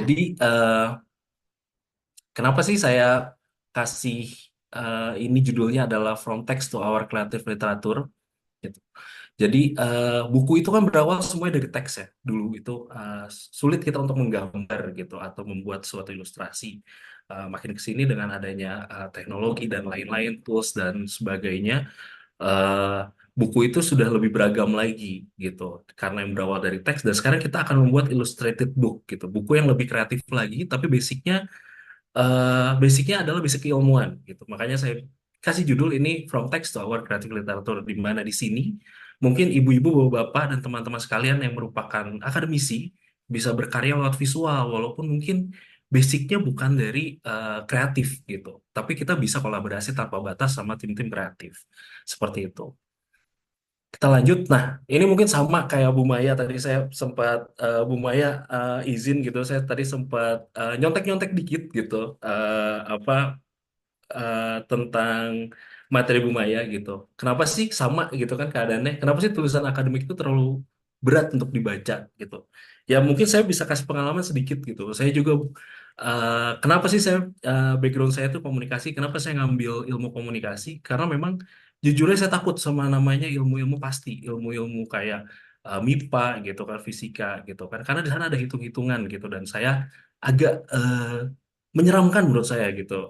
Jadi kenapa sih saya kasih ini judulnya adalah From Text to Our Creative Literature gitu. Jadi buku itu kan berawal semuanya dari teks ya. Dulu itu sulit kita untuk menggambar gitu atau membuat suatu ilustrasi. Makin ke sini dengan adanya teknologi dan lain-lain, tools dan sebagainya, eh, buku itu sudah lebih beragam lagi gitu. Karena yang berawal dari teks dan sekarang kita akan membuat illustrated book gitu. Buku yang lebih kreatif lagi, tapi basicnya adalah basic keilmuan gitu. Makanya saya kasih judul ini From Text to Our Creative Literature, di mana di sini mungkin ibu-ibu, bapak-bapak, dan teman-teman sekalian yang merupakan akademisi bisa berkarya lewat visual, walaupun mungkin basicnya bukan dari kreatif gitu. Tapi kita bisa kolaborasi tanpa batas sama tim-tim kreatif. Seperti itu. Kita lanjut. Nah, ini mungkin sama kayak Bu Maya tadi saya sempat Bu Maya izin gitu. Saya tadi sempat nyontek-nyontek dikit gitu. Apa tentang materi Bu Maya gitu. Kenapa sih sama gitu kan keadaannya? Kenapa sih tulisan akademik itu terlalu berat untuk dibaca gitu? Ya mungkin saya bisa kasih pengalaman sedikit gitu. Saya juga kenapa sih saya background saya itu komunikasi? Kenapa saya ngambil ilmu komunikasi? Karena memang jujurnya saya takut sama namanya ilmu-ilmu pasti, ilmu-ilmu kayak MIPA gitu kan, fisika gitu kan. Karena di sana ada hitung-hitungan gitu dan saya agak menyeramkan menurut saya gitu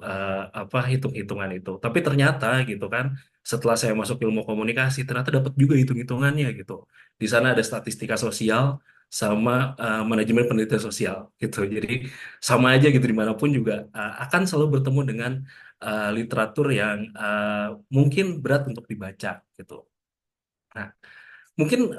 apa hitung-hitungan itu. Tapi ternyata gitu kan setelah saya masuk ilmu komunikasi ternyata dapat juga hitung-hitungannya gitu. Di sana ada statistika sosial sama manajemen penelitian sosial gitu. Jadi sama aja gitu dimanapun juga akan selalu bertemu dengan literatur yang mungkin berat untuk dibaca gitu. Nah, mungkin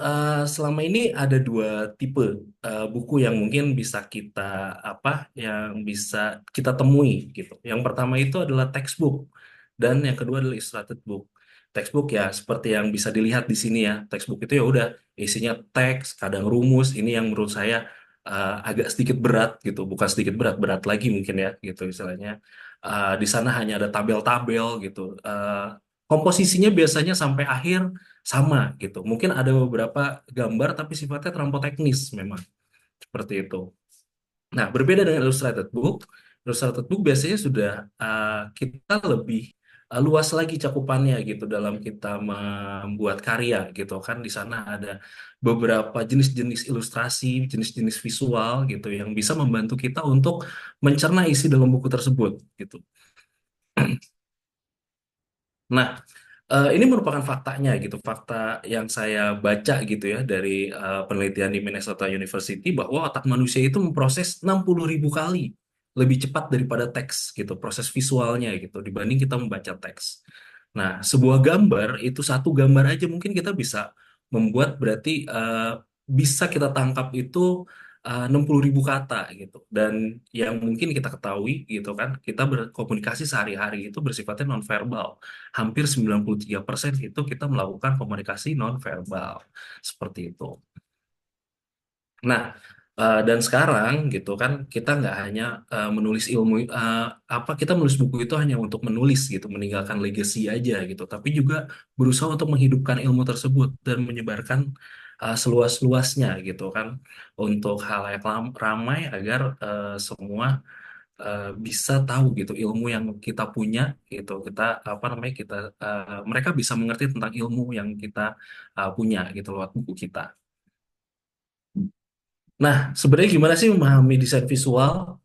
selama ini ada dua tipe buku yang mungkin bisa kita apa yang bisa kita temui gitu. Yang pertama itu adalah textbook dan yang kedua adalah illustrated book. Textbook ya seperti yang bisa dilihat di sini ya. Textbook itu ya udah isinya teks, kadang rumus. Ini yang menurut saya agak sedikit berat gitu, bukan sedikit berat, berat lagi mungkin ya gitu istilahnya. Di sana hanya ada tabel-tabel gitu. Komposisinya biasanya sampai akhir sama gitu. Mungkin ada beberapa gambar tapi sifatnya terlampau teknis memang seperti itu. Nah, berbeda dengan illustrated book, illustrated book biasanya sudah kita lebih luas lagi cakupannya gitu dalam kita membuat karya gitu kan. Di sana ada beberapa jenis-jenis ilustrasi, jenis-jenis visual gitu yang bisa membantu kita untuk mencerna isi dalam buku tersebut gitu. Nah, ini merupakan faktanya gitu, fakta yang saya baca gitu ya dari penelitian di Minnesota University bahwa otak manusia itu memproses 60.000 kali lebih cepat daripada teks gitu, proses visualnya gitu dibanding kita membaca teks. Nah, sebuah gambar itu satu gambar aja mungkin kita bisa membuat berarti bisa kita tangkap itu 60.000 kata gitu. Dan yang mungkin kita ketahui gitu kan, kita berkomunikasi sehari-hari itu bersifatnya nonverbal. Hampir 93% itu kita melakukan komunikasi nonverbal. Seperti itu. Nah, dan sekarang gitu kan kita nggak hanya menulis ilmu apa kita menulis buku itu hanya untuk menulis gitu, meninggalkan legacy aja gitu, tapi juga berusaha untuk menghidupkan ilmu tersebut dan menyebarkan seluas-luasnya gitu kan untuk halayak ramai agar semua bisa tahu gitu ilmu yang kita punya gitu kita apa namanya kita mereka bisa mengerti tentang ilmu yang kita punya gitu lewat buku kita. Nah, sebenarnya gimana sih memahami desain visual?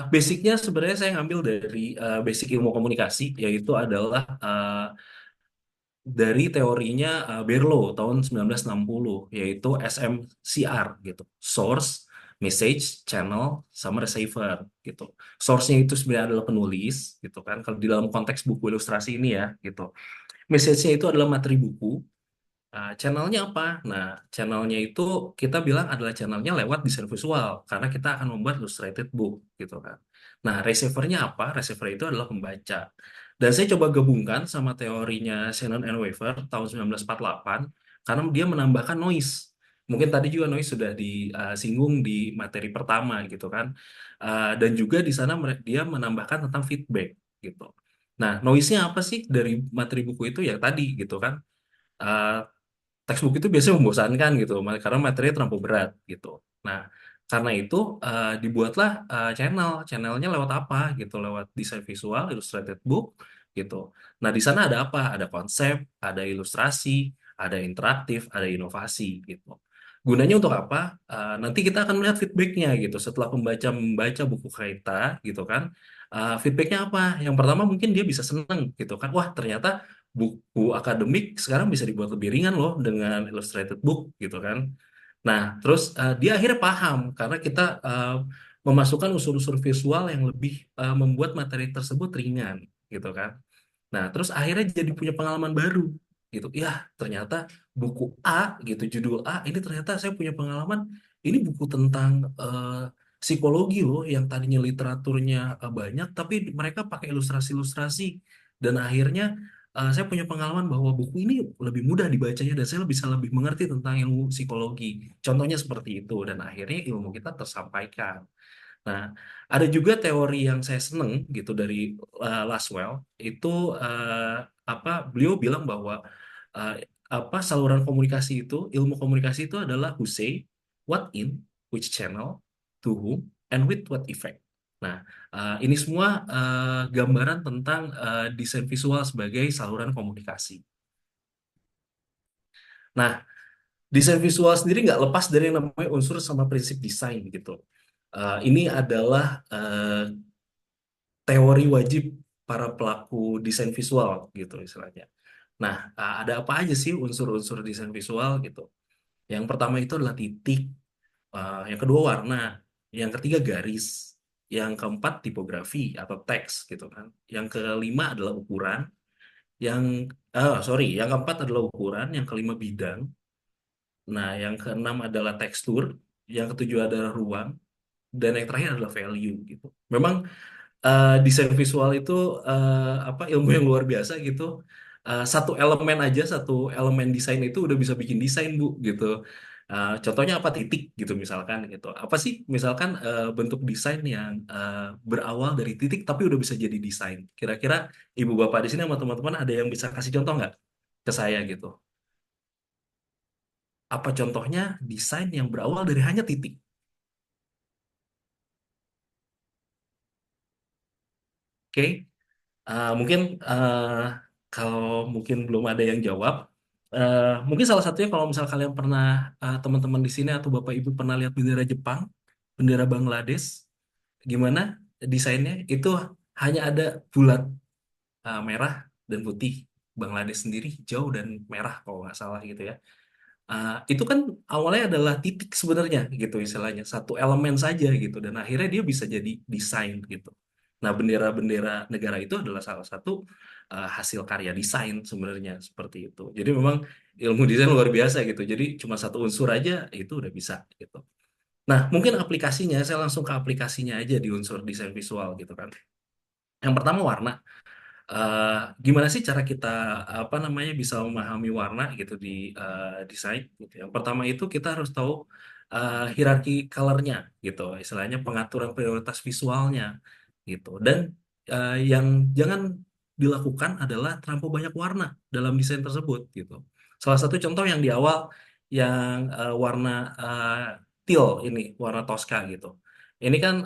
Basicnya sebenarnya saya ngambil dari basic ilmu komunikasi, yaitu adalah dari teorinya Berlow tahun 1960, yaitu SMCR gitu. Source, Message, Channel, sama Receiver gitu. Source-nya itu sebenarnya adalah penulis gitu kan. Kalau di dalam konteks buku ilustrasi ini ya gitu. Message-nya itu adalah materi buku. Channelnya apa? Nah, channelnya itu kita bilang adalah channelnya lewat desain visual karena kita akan membuat illustrated book gitu kan. Nah, receivernya apa? Receiver itu adalah pembaca. Dan saya coba gabungkan sama teorinya Shannon and Weaver tahun 1948 karena dia menambahkan noise. Mungkin tadi juga noise sudah disinggung di materi pertama gitu kan. Dan juga di sana dia menambahkan tentang feedback gitu. Nah, noise-nya apa sih dari materi buku itu ya tadi gitu kan. Eh, Textbook itu biasanya membosankan gitu karena materinya terlalu berat gitu. Nah, Karena itu dibuatlah channelnya lewat apa gitu, lewat desain visual, illustrated book gitu. Nah di sana ada apa? Ada konsep, ada ilustrasi, ada interaktif, ada inovasi gitu. Gunanya untuk apa? Nanti kita akan melihat feedbacknya gitu. Setelah pembaca membaca buku kita gitu kan, feedbacknya apa? Yang pertama mungkin dia bisa seneng gitu kan. Wah ternyata buku akademik sekarang bisa dibuat lebih ringan loh dengan illustrated book gitu kan. Nah, terus dia akhirnya paham karena kita memasukkan unsur-unsur visual yang lebih membuat materi tersebut ringan, gitu kan. Nah, terus akhirnya jadi punya pengalaman baru, gitu. Ya, ternyata buku A, gitu, judul A, ini ternyata saya punya pengalaman. Ini buku tentang psikologi loh, yang tadinya literaturnya banyak, tapi mereka pakai ilustrasi-ilustrasi. Dan akhirnya saya punya pengalaman bahwa buku ini lebih mudah dibacanya dan saya bisa lebih mengerti tentang ilmu psikologi. Contohnya seperti itu, dan akhirnya ilmu kita tersampaikan. Nah, ada juga teori yang saya seneng gitu dari Laswell itu eh, apa beliau bilang bahwa eh, apa saluran komunikasi itu, ilmu komunikasi itu adalah who say, what in, which channel, to whom, and with what effect. Nah, ini semua gambaran tentang desain visual sebagai saluran komunikasi. Nah, desain visual sendiri nggak lepas dari yang namanya unsur sama prinsip desain gitu. Ini adalah teori wajib para pelaku desain visual gitu istilahnya. Nah, ada apa aja sih unsur-unsur desain visual gitu? Yang pertama itu adalah titik, yang kedua warna, yang ketiga garis, yang keempat tipografi atau teks gitu kan. Yang kelima adalah ukuran, yang yang keempat adalah ukuran, yang kelima bidang. Nah, yang keenam adalah tekstur, yang ketujuh adalah ruang, dan yang terakhir adalah value gitu. Memang desain visual itu apa ilmu yang luar biasa gitu. Satu elemen aja, satu elemen desain itu udah bisa bikin desain Bu gitu. Contohnya apa titik gitu misalkan gitu. Apa sih misalkan bentuk desain yang berawal dari titik tapi udah bisa jadi desain. Kira-kira Ibu Bapak di sini sama teman-teman ada yang bisa kasih contoh nggak ke saya gitu? Apa contohnya desain yang berawal dari hanya titik? Oke, mungkin kalau mungkin belum ada yang jawab, mungkin salah satunya kalau misal kalian pernah teman-teman di sini atau bapak ibu pernah lihat bendera Jepang, bendera Bangladesh, gimana desainnya? Itu hanya ada bulat merah dan putih. Bangladesh sendiri hijau dan merah kalau nggak salah gitu ya. Itu kan awalnya adalah titik sebenarnya gitu istilahnya satu elemen saja gitu dan akhirnya dia bisa jadi desain gitu. Nah bendera-bendera negara itu adalah salah satu hasil karya desain sebenarnya seperti itu. Jadi memang ilmu desain luar biasa gitu. Jadi cuma satu unsur aja itu udah bisa gitu. Nah mungkin aplikasinya saya langsung ke aplikasinya aja di unsur desain visual gitu kan. Yang pertama warna. eh, Gimana sih cara kita apa namanya bisa memahami warna gitu di desain gitu. Yang pertama itu kita harus tahu hierarki colornya gitu, istilahnya pengaturan prioritas visualnya gitu. Dan yang jangan dilakukan adalah terlampau banyak warna dalam desain tersebut gitu. Salah satu contoh yang di awal yang warna eh, teal ini, warna Tosca gitu. Ini kan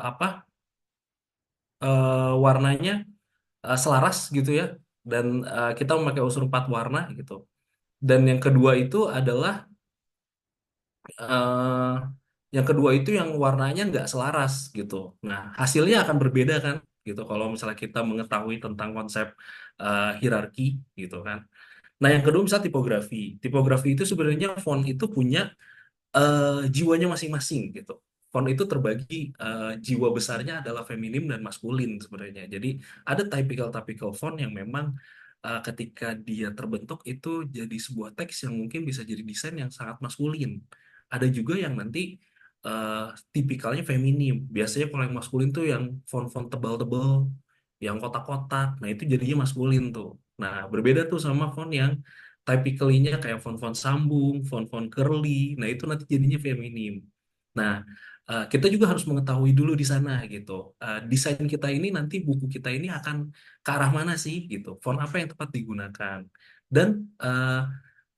apa warnanya selaras gitu ya dan kita memakai unsur empat warna gitu dan eh, yang kedua itu yang warnanya nggak selaras gitu nah hasilnya akan berbeda kan gitu kalau misalnya kita mengetahui tentang konsep hierarki gitu kan nah yang kedua misalnya tipografi tipografi itu sebenarnya font itu punya jiwanya masing-masing gitu. Font itu terbagi jiwa besarnya adalah feminim dan maskulin sebenarnya. Jadi ada typical-typical font yang memang ketika dia terbentuk itu jadi sebuah teks yang mungkin bisa jadi desain yang sangat maskulin. Ada juga yang nanti eh, tipikalnya feminim. Biasanya kalau yang maskulin tuh yang font-font tebal-tebal, yang kotak-kotak. Nah itu jadinya maskulin tuh. Nah berbeda tuh sama font yang typically-nya kayak font-font sambung, font-font curly. Nah, itu nanti jadinya feminim. Nah, kita juga harus mengetahui dulu di sana gitu. Desain kita ini nanti buku kita ini akan ke arah mana sih gitu. Font apa yang tepat digunakan. dan eh,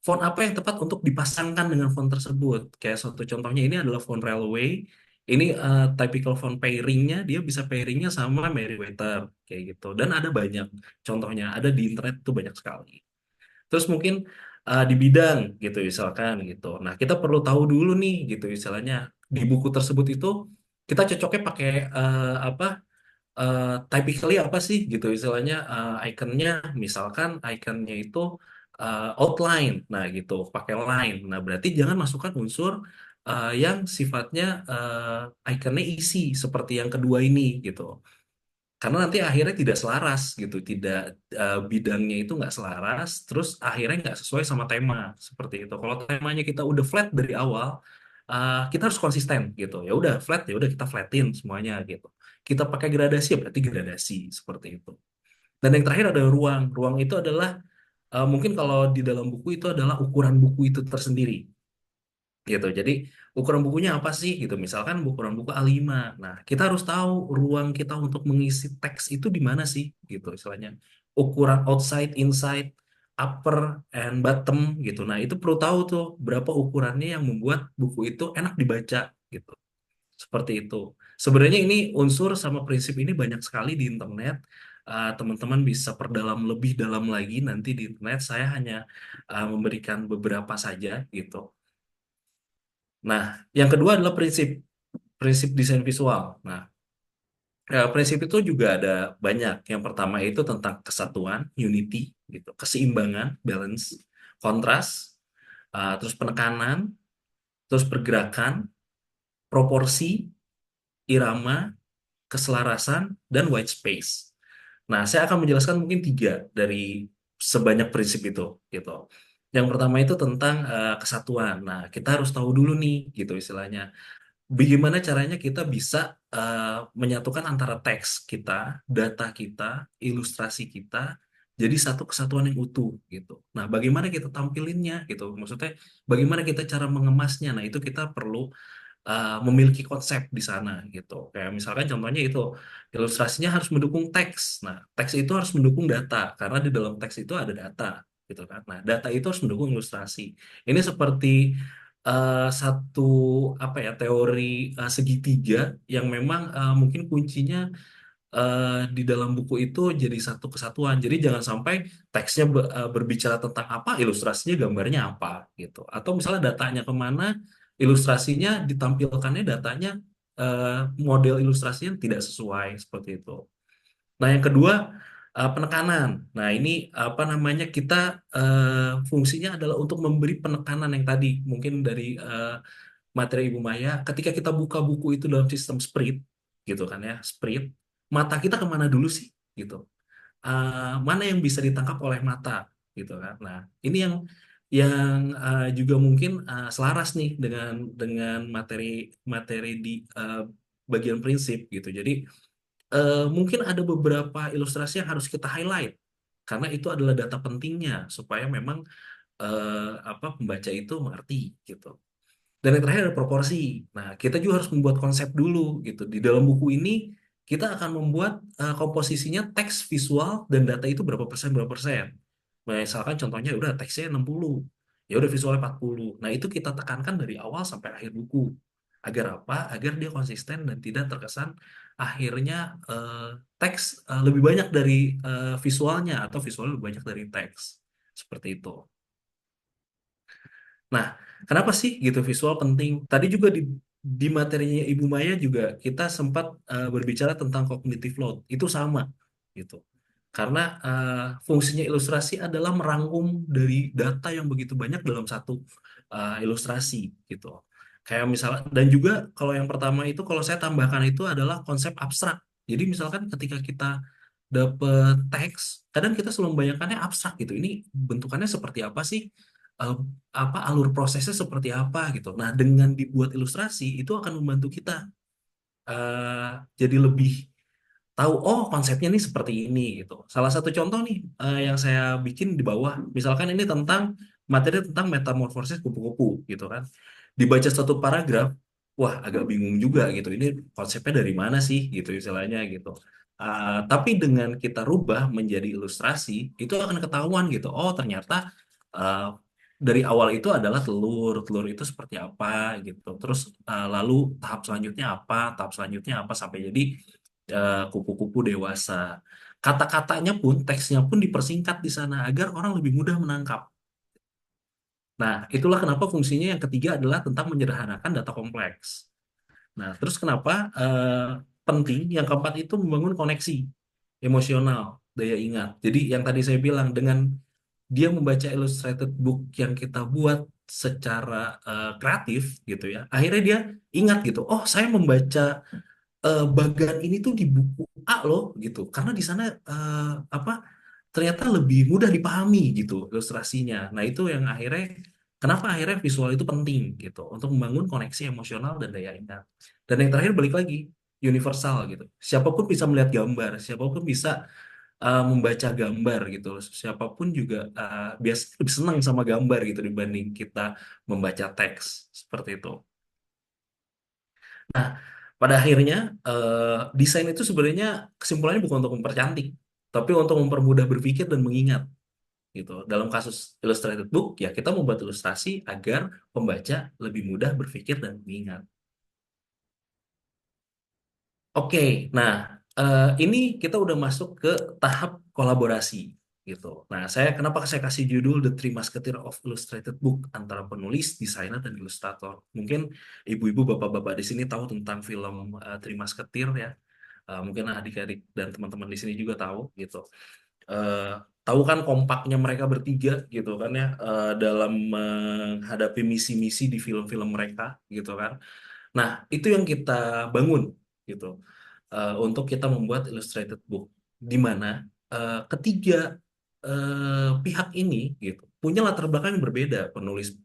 font apa yang tepat untuk dipasangkan dengan font tersebut. Kayak suatu contohnya ini adalah font Railway. Ini typical font pairingnya, dia bisa pairingnya sama Merriweather kayak gitu. Dan ada banyak contohnya, ada di internet tuh banyak sekali. Terus mungkin di bidang gitu misalkan gitu. Nah, kita perlu tahu dulu nih gitu istilahnya di buku tersebut itu kita cocoknya pakai apa typically apa sih gitu istilahnya ikonnya misalkan ikonnya itu outline. Nah, gitu, pakai line. Nah, berarti jangan masukkan unsur yang sifatnya ikonnya isi seperti yang kedua ini gitu. Karena nanti akhirnya tidak selaras gitu, tidak bidangnya itu nggak selaras, terus akhirnya nggak sesuai sama tema seperti itu. Kalau temanya kita udah flat dari awal, kita harus konsisten gitu. Ya udah flat, ya udah kita flatin semuanya gitu. Kita pakai gradasi ya berarti gradasi seperti itu. Dan yang terakhir ada ruang. Ruang itu adalah mungkin kalau di dalam buku itu adalah ukuran buku itu tersendiri gitu. Jadi ukuran bukunya apa sih gitu. Misalkan ukuran buku A5. Nah, kita harus tahu ruang kita untuk mengisi teks itu di mana sih gitu istilahnya. Ukuran outside, inside, upper and bottom gitu. Nah, itu perlu tahu tuh berapa ukurannya yang membuat buku itu enak dibaca gitu. Seperti itu. Sebenarnya ini unsur sama prinsip ini banyak sekali di internet. Teman-teman bisa perdalam lebih dalam lagi nanti di internet. Saya hanya memberikan beberapa saja gitu. Nah, yang kedua adalah prinsip prinsip desain visual. Nah, prinsip itu juga ada banyak. Yang pertama itu tentang kesatuan, unity, gitu, keseimbangan, balance, kontras, terus penekanan, terus pergerakan, proporsi, irama, keselarasan, dan white space. Nah, saya akan menjelaskan mungkin tiga dari sebanyak prinsip itu, gitu. Yang pertama itu tentang kesatuan. Nah, kita harus tahu dulu nih, gitu istilahnya. Bagaimana caranya kita bisa menyatukan antara teks kita, data kita, ilustrasi kita jadi satu kesatuan yang utuh gitu. Nah, bagaimana kita tampilinnya gitu? Maksudnya bagaimana kita cara mengemasnya? Nah, itu kita perlu memiliki konsep di sana gitu. Kayak misalkan contohnya itu ilustrasinya harus mendukung teks. Nah, teks itu harus mendukung data karena di dalam teks itu ada data gitu kan. Nah, data itu harus mendukung ilustrasi. Ini seperti satu apa ya teori segitiga yang memang mungkin kuncinya di dalam buku itu jadi satu kesatuan. Jadi jangan sampai teksnya berbicara tentang apa, ilustrasinya gambarnya apa gitu. Atau misalnya datanya kemana, ilustrasinya ditampilkannya datanya eh, model ilustrasinya tidak sesuai seperti itu. Nah yang kedua penekanan. Nah ini apa namanya kita fungsinya adalah untuk memberi penekanan yang tadi mungkin dari materi Ibu Maya. Ketika kita buka buku itu dalam sistem Sprint gitu kan ya, Sprint mata kita kemana dulu sih gitu. Mana yang bisa ditangkap oleh mata gitu kan. Nah, ini yang juga mungkin selaras nih dengan materi materi di bagian prinsip gitu. Jadi mungkin ada beberapa ilustrasi yang harus kita highlight karena itu adalah data pentingnya supaya memang apa pembaca itu mengerti gitu. Dan yang terakhir ada proporsi. Nah, kita juga harus membuat konsep dulu gitu. Di dalam buku ini kita akan membuat komposisinya teks, visual, dan data itu berapa persen, berapa persen. Misalkan contohnya udah teksnya 60, ya udah visualnya 40. Nah, itu kita tekankan dari awal sampai akhir buku. Agar apa? Agar dia konsisten dan tidak terkesan akhirnya teks lebih banyak dari visualnya atau visualnya lebih banyak dari teks. Seperti itu. Nah, kenapa sih gitu visual penting? Tadi juga di materinya Ibu Maya juga kita sempat berbicara tentang cognitive load. Itu sama gitu. Karena fungsinya ilustrasi adalah merangkum dari data yang begitu banyak dalam satu ilustrasi gitu. Kayak misalnya dan juga kalau yang pertama itu kalau saya tambahkan itu adalah konsep abstrak. Jadi misalkan ketika kita dapet teks, kadang kita selalu membayangkannya abstrak gitu. Ini bentukannya seperti apa sih? Eh, apa alur prosesnya seperti apa gitu. Nah, dengan dibuat ilustrasi itu akan membantu kita eh, jadi lebih tahu oh konsepnya nih seperti ini gitu. Salah satu contoh nih yang saya bikin di bawah, misalkan ini tentang materi tentang metamorfosis kupu-kupu gitu kan. Dibaca satu paragraf, wah agak bingung juga gitu. Ini konsepnya dari mana sih gitu istilahnya gitu. Tapi dengan kita rubah menjadi ilustrasi, itu akan ketahuan gitu. Oh, ternyata uh, dari awal itu adalah telur, telur itu seperti apa gitu. Terus lalu tahap selanjutnya apa, tahap selanjutnya apa sampai jadi kupu-kupu dewasa. Kata-katanya pun, teksnya pun dipersingkat di sana agar orang lebih mudah menangkap. Nah, itulah kenapa fungsinya yang ketiga adalah tentang menyederhanakan data kompleks. Nah, terus kenapa penting yang keempat itu membangun koneksi emosional, daya ingat. Jadi yang tadi saya bilang dengan dia membaca illustrated book yang kita buat secara kreatif gitu ya, akhirnya dia ingat gitu. Oh, saya membaca bagan ini tuh di buku A loh gitu. Karena di sana apa ternyata lebih mudah dipahami gitu ilustrasinya. Nah, itu yang akhirnya kenapa akhirnya visual itu penting gitu untuk membangun koneksi emosional dan daya ingat. Dan yang terakhir balik lagi universal gitu. Siapapun bisa melihat gambar, siapapun bisa membaca gambar gitu. Siapapun juga biasa lebih senang sama gambar gitu dibanding kita membaca teks seperti itu. Nah, pada akhirnya desain itu sebenarnya kesimpulannya bukan untuk mempercantik, tapi untuk mempermudah berpikir dan mengingat gitu. Dalam kasus illustrated book, ya kita membuat ilustrasi agar pembaca lebih mudah berpikir dan mengingat. Oke, nah ini kita udah masuk ke tahap kolaborasi gitu. Nah, kenapa saya kasih judul The Three Musketeers of Illustrated Book antara penulis, desainer, dan ilustrator. Mungkin ibu-ibu, bapak-bapak di sini tahu tentang film Three Musketeers ya. Mungkin adik-adik dan teman-teman di sini juga tahu gitu. Eh, Tahu kan kompaknya mereka bertiga gitu kan ya dalam menghadapi misi-misi di film-film mereka gitu kan. Nah, itu yang kita bangun gitu untuk kita membuat illustrated book di mana ketiga pihak ini gitu punya latar belakang yang berbeda. Penulis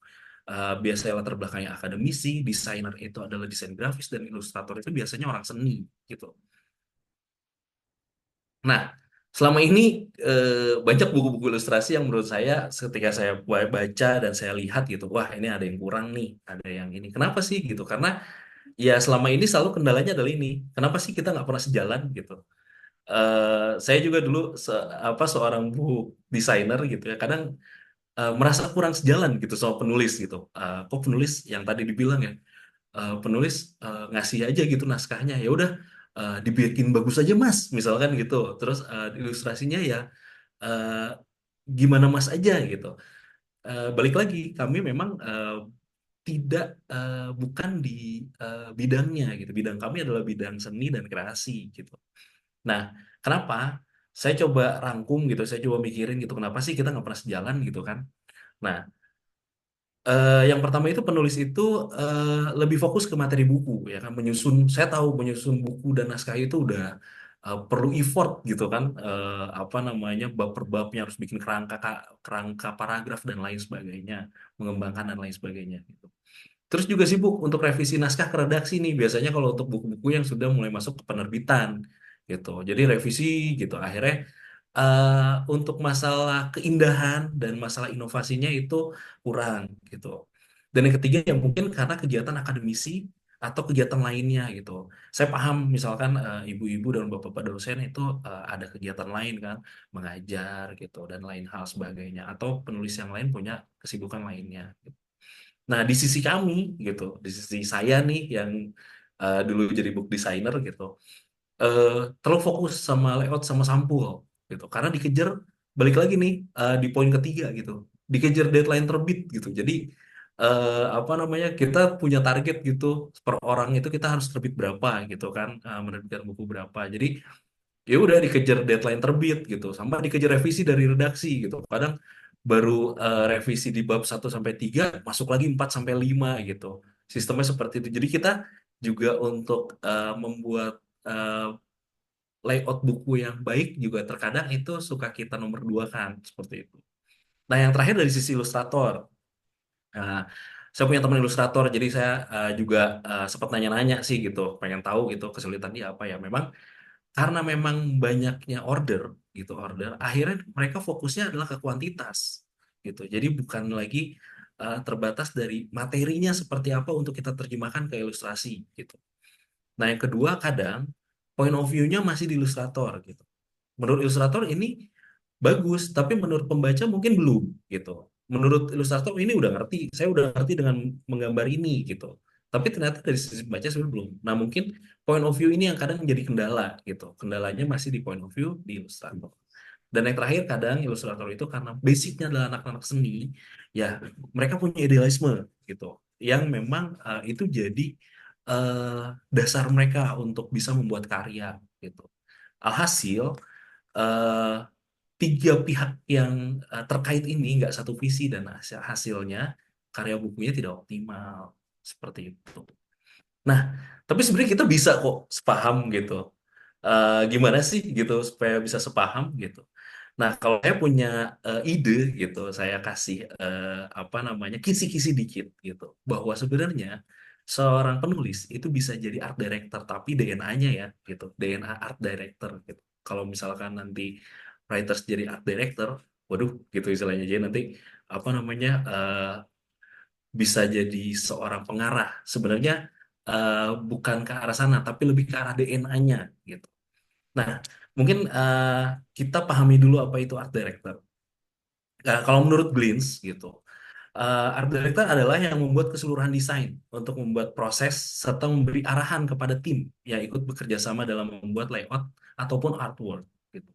biasanya latar belakangnya akademisi, desainer itu adalah desain grafis dan ilustrator itu biasanya orang seni gitu. Nah, selama ini banyak buku-buku ilustrasi yang menurut saya ketika saya baca dan saya lihat gitu, wah ini ada yang kurang nih, ada yang ini. Kenapa sih gitu? Karena ya selama ini selalu kendalanya adalah ini. Kenapa sih kita nggak pernah sejalan gitu? Saya juga dulu seorang book designer gitu ya. Kadang merasa kurang sejalan gitu sama penulis gitu. Kok penulis yang tadi dibilang ya, penulis ngasih aja gitu naskahnya ya udah dibikin bagus aja mas, misalkan gitu. Terus ilustrasinya ya eh, gimana mas aja gitu. Balik lagi kami memang tidak bukan di bidangnya gitu. Bidang kami adalah bidang seni dan kreasi gitu. Nah, kenapa? Saya coba rangkum gitu, saya coba mikirin gitu, kenapa sih kita nggak pernah sejalan gitu kan? Nah, yang pertama itu penulis itu lebih fokus ke materi buku, ya kan? Saya tahu menyusun buku dan naskah itu udah perlu effort gitu kan? Apa namanya bab per babnya harus bikin kerangka paragraf dan lain sebagainya, mengembangkan dan lain sebagainya. Gitu. Terus juga sibuk untuk revisi naskah ke redaksi nih. Biasanya kalau untuk buku-buku yang sudah mulai masuk ke penerbitan gitu. Jadi revisi gitu. Akhirnya untuk masalah keindahan dan masalah inovasinya itu kurang gitu. Dan yang ketiga yang mungkin karena kegiatan akademisi atau kegiatan lainnya gitu. Saya paham misalkan ibu-ibu dan bapak-bapak dosen itu ada kegiatan lain kan, mengajar gitu dan lain hal sebagainya. Atau penulis yang lain punya kesibukan lainnya. Nah, di sisi kami gitu, di sisi saya nih yang dulu jadi book designer gitu, eh, terlalu fokus sama layout sama sampul gitu. Karena dikejar balik lagi nih di poin ketiga gitu, dikejar deadline terbit gitu. Jadi apa namanya kita punya target gitu per orang itu kita harus terbit berapa gitu kan, menerbitkan buku berapa. Jadi ya udah dikejar deadline terbit gitu sama dikejar revisi dari redaksi gitu kadang baru revisi di bab 1 sampai 3 masuk lagi 4 sampai 5 gitu sistemnya seperti itu jadi kita juga untuk membuat eh, layout buku yang baik juga terkadang itu suka kita nomor dua kan seperti itu. Nah yang terakhir dari sisi ilustrator. Nah, saya punya teman ilustrator jadi saya juga sempat nanya-nanya sih gitu pengen tahu gitu kesulitan dia apa ya memang karena memang banyaknya order akhirnya mereka fokusnya adalah ke kuantitas gitu jadi bukan lagi terbatas dari materinya seperti apa untuk kita terjemahkan ke ilustrasi gitu. Nah yang kedua kadang point of view-nya masih di Illustrator gitu. Menurut Illustrator ini bagus, tapi menurut pembaca mungkin belum gitu. Menurut Illustrator ini udah ngerti, saya udah ngerti dengan menggambar ini gitu. Tapi ternyata dari sisi pembaca sebenarnya belum. Nah mungkin point of view ini yang kadang menjadi kendala gitu. Kendalanya masih di point of view di Illustrator. Dan yang terakhir kadang ilustrator itu karena basicnya adalah anak-anak seni, ya mereka punya idealisme gitu, yang memang itu jadi eh, dasar mereka untuk bisa membuat karya gitu. Alhasil eh, tiga pihak yang terkait ini nggak satu visi dan hasilnya karya bukunya tidak optimal seperti itu. Nah, tapi sebenarnya kita bisa kok sepaham gitu. Gimana sih gitu supaya bisa sepaham gitu. Nah, kalau saya punya ide gitu, saya kasih apa namanya kisi-kisi dikit gitu, bahwa sebenarnya seorang penulis itu bisa jadi art director, tapi DNA-nya ya gitu, DNA art director gitu. Kalau misalkan nanti writers jadi art director, waduh gitu istilahnya, jadi nanti apa namanya bisa jadi seorang pengarah. Sebenarnya bukan ke arah sana, tapi lebih ke arah DNA-nya gitu. Nah, mungkin kita pahami dulu apa itu art director. Kalau menurut Glintz gitu, art director adalah yang membuat keseluruhan desain untuk membuat proses serta memberi arahan kepada tim yang ikut bekerja sama dalam membuat layout ataupun artwork gitu.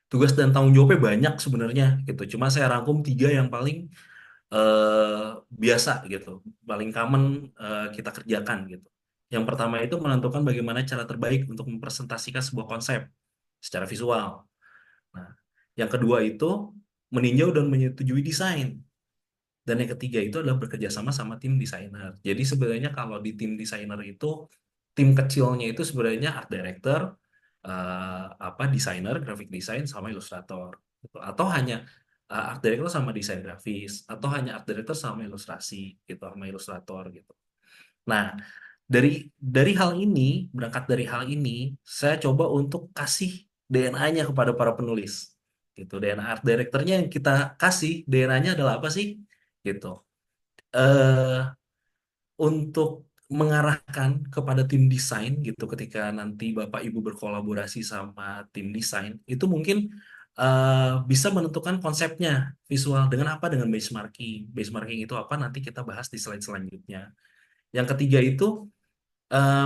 Tugas dan tanggung jawabnya banyak sebenarnya gitu. Cuma saya rangkum tiga yang paling eh, biasa gitu, paling common kita kerjakan gitu. Yang pertama itu menentukan bagaimana cara terbaik untuk mempresentasikan sebuah konsep secara visual. Nah, yang kedua itu meninjau dan menyetujui desain. Dan yang ketiga itu adalah bekerja sama sama tim desainer. Jadi sebenarnya kalau di tim desainer itu tim kecilnya itu sebenarnya art director, apa desainer, graphic design sama ilustrator. Gitu. Atau hanya art director sama desain grafis, atau hanya art director sama ilustrasi gitu, sama ilustrator gitu. Nah, dari hal ini, berangkat dari hal ini, saya coba untuk kasih DNA-nya kepada para penulis. Gitu. DNA art directornya yang kita kasih, DNA-nya adalah apa sih? Gitu. eh untuk mengarahkan kepada tim desain gitu ketika nanti Bapak Ibu berkolaborasi sama tim desain itu mungkin bisa menentukan konsepnya visual dengan apa dengan benchmarking. Benchmarking itu apa nanti kita bahas di slide selanjutnya. Yang ketiga itu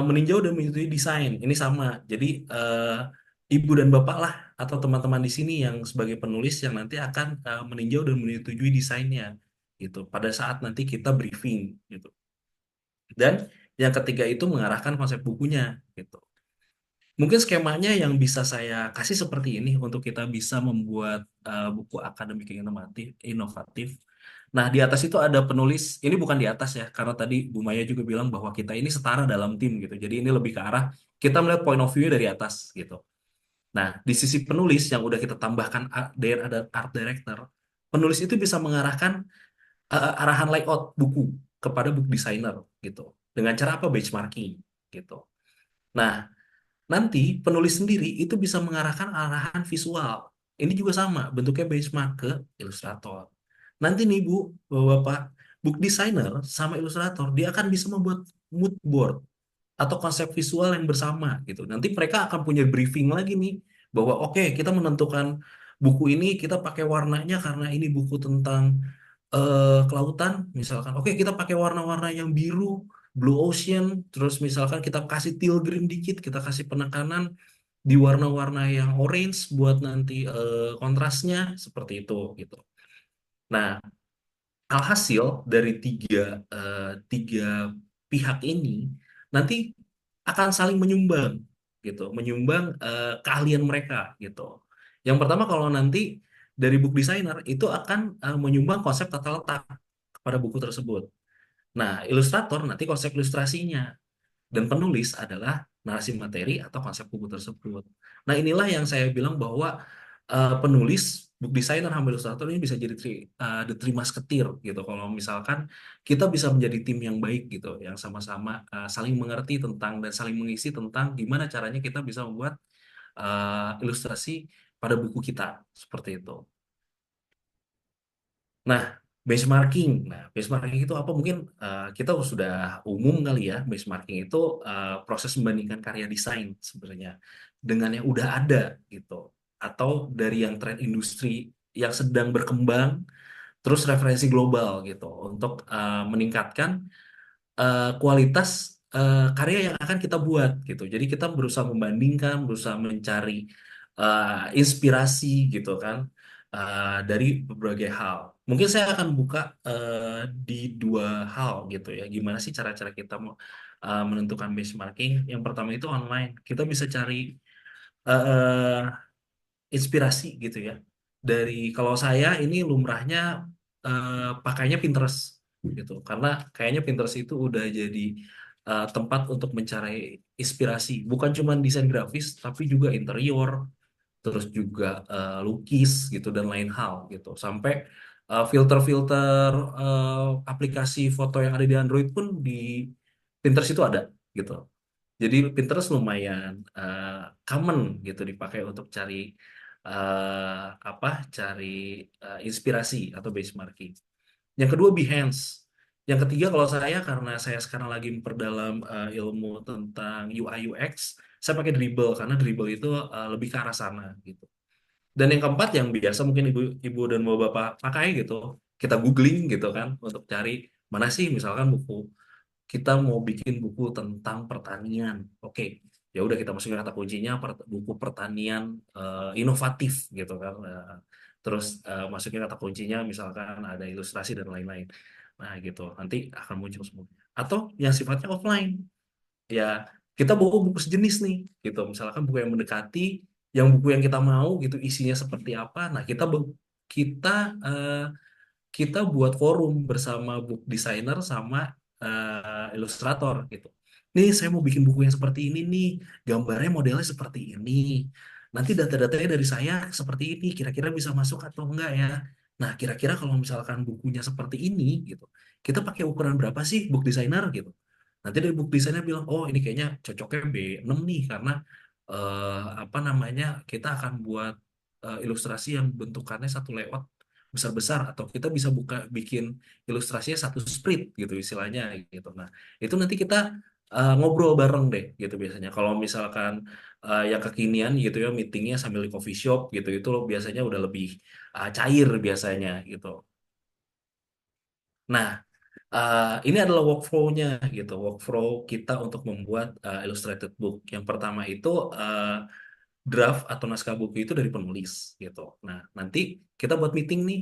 meninjau dan menyetujui desain. Ini sama. Jadi ibu dan bapak lah atau teman-teman di sini yang sebagai penulis yang nanti akan meninjau dan menyetujui desainnya gitu. Pada saat nanti kita briefing gitu. Dan yang ketiga itu mengarahkan konsep bukunya gitu. Mungkin skemanya yang bisa saya kasih seperti ini untuk kita bisa membuat buku akademik yang inovatif. Nah, di atas itu ada penulis, ini bukan di atas ya, karena tadi Bu Maya juga bilang bahwa kita ini setara dalam tim gitu. Jadi ini lebih ke arah kita melihat point of view dari atas gitu. Nah, di sisi penulis yang udah kita tambahkan ada art director, penulis itu bisa mengarahkan arahan layout buku kepada book designer gitu. Dengan cara apa? Benchmarking gitu. Nah, nanti penulis sendiri itu bisa mengarahkan arahan visual. Ini juga sama, bentuknya benchmark ke ilustrator. Nanti nih Bu, Bapak, book designer sama ilustrator, dia akan bisa membuat mood board atau konsep visual yang bersama gitu. Nanti mereka akan punya briefing lagi nih bahwa oke, kita menentukan buku ini kita pakai warnanya karena ini buku tentang kelautan misalkan. Oke, kita pakai warna-warna yang biru, blue ocean, terus misalkan kita kasih teal green dikit, kita kasih penekanan di warna-warna yang orange buat nanti kontrasnya seperti itu gitu. Nah, alhasil dari tiga pihak ini nanti akan saling menyumbang gitu, menyumbang keahlian mereka gitu. Yang pertama kalau nanti dari book designer itu akan menyumbang konsep tata letak kepada buku tersebut. Nah, ilustrator nanti konsep ilustrasinya dan penulis adalah narasi materi atau konsep buku tersebut. Nah, inilah yang saya bilang bahwa penulis, book designer, sama ilustrator ini bisa jadi the three musketeer gitu. Kalau misalkan kita bisa menjadi tim yang baik gitu, yang sama-sama saling mengerti tentang dan saling mengisi tentang gimana caranya kita bisa membuat ilustrasi pada buku kita seperti itu. Nah, Benchmarking. Nah, benchmarking itu apa? Mungkin kita sudah umum kali ya. Benchmarking itu proses membandingkan karya desain sebenarnya dengan yang udah ada gitu. Atau dari yang tren industri yang sedang berkembang, terus referensi global gitu untuk meningkatkan kualitas karya yang akan kita buat gitu. Jadi kita berusaha membandingkan, berusaha mencari inspirasi gitu kan dari berbagai hal. Mungkin saya akan buka di dua hal gitu ya. Gimana sih cara-cara kita mau menentukan benchmarking? Yang pertama itu online. Kita bisa cari eh, inspirasi gitu ya. Dari kalau saya ini lumrahnya pakainya Pinterest gitu. Karena kayaknya Pinterest itu udah jadi tempat untuk mencari inspirasi. Bukan cuma desain grafis, tapi juga interior, terus juga lukis gitu dan lain hal gitu. Sampai filter-filter aplikasi foto yang ada di Android pun di Pinterest itu ada gitu. Jadi Pinterest lumayan common gitu dipakai untuk cari apa? Cari inspirasi atau benchmarking. Yang kedua Behance. Yang ketiga kalau saya karena saya sekarang lagi memperdalam ilmu tentang UI UX, saya pakai Dribbble karena Dribbble itu lebih ke arah sana gitu. Dan yang keempat yang biasa mungkin ibu-ibu dan bapak-bapak pakai gitu, kita googling gitu kan untuk cari mana sih misalkan buku kita mau bikin buku tentang pertanian. Oke, ya udah kita masukin kata kuncinya buku pertanian inovatif gitu kan. Terus masukin kata kuncinya misalkan ada ilustrasi dan lain-lain. Nah gitu, nanti akan muncul semua. Atau yang sifatnya offline, ya kita bawa buku sejenis nih, gitu. Misalkan buku yang mendekati, yang buku yang kita mau gitu isinya seperti apa. Nah kita eh, kita buat forum bersama book designer sama ilustrator gitu. Nih saya mau bikin buku yang seperti ini nih, gambarnya modelnya seperti ini. Nanti data-datanya dari saya seperti ini, kira-kira bisa masuk atau enggak ya? Nah, kira-kira kalau misalkan bukunya seperti ini gitu, kita pakai ukuran berapa sih book designer gitu? Nanti dari book designer bilang, oh ini kayaknya cocoknya B6 nih karena apa namanya kita akan buat ilustrasi yang bentukannya satu layout besar-besar atau kita bisa bikin ilustrasinya satu sprite gitu istilahnya gitu. Nah, itu nanti kita ngobrol bareng deh gitu biasanya. Kalau misalkan yang kekinian gitu ya meetingnya sambil di coffee shop gitu itu biasanya udah lebih cair biasanya gitu. Nah, ini adalah workflow-nya gitu, workflow kita untuk membuat illustrated book. Yang pertama itu draft atau naskah buku itu dari penulis gitu. Nah, nanti kita buat meeting nih,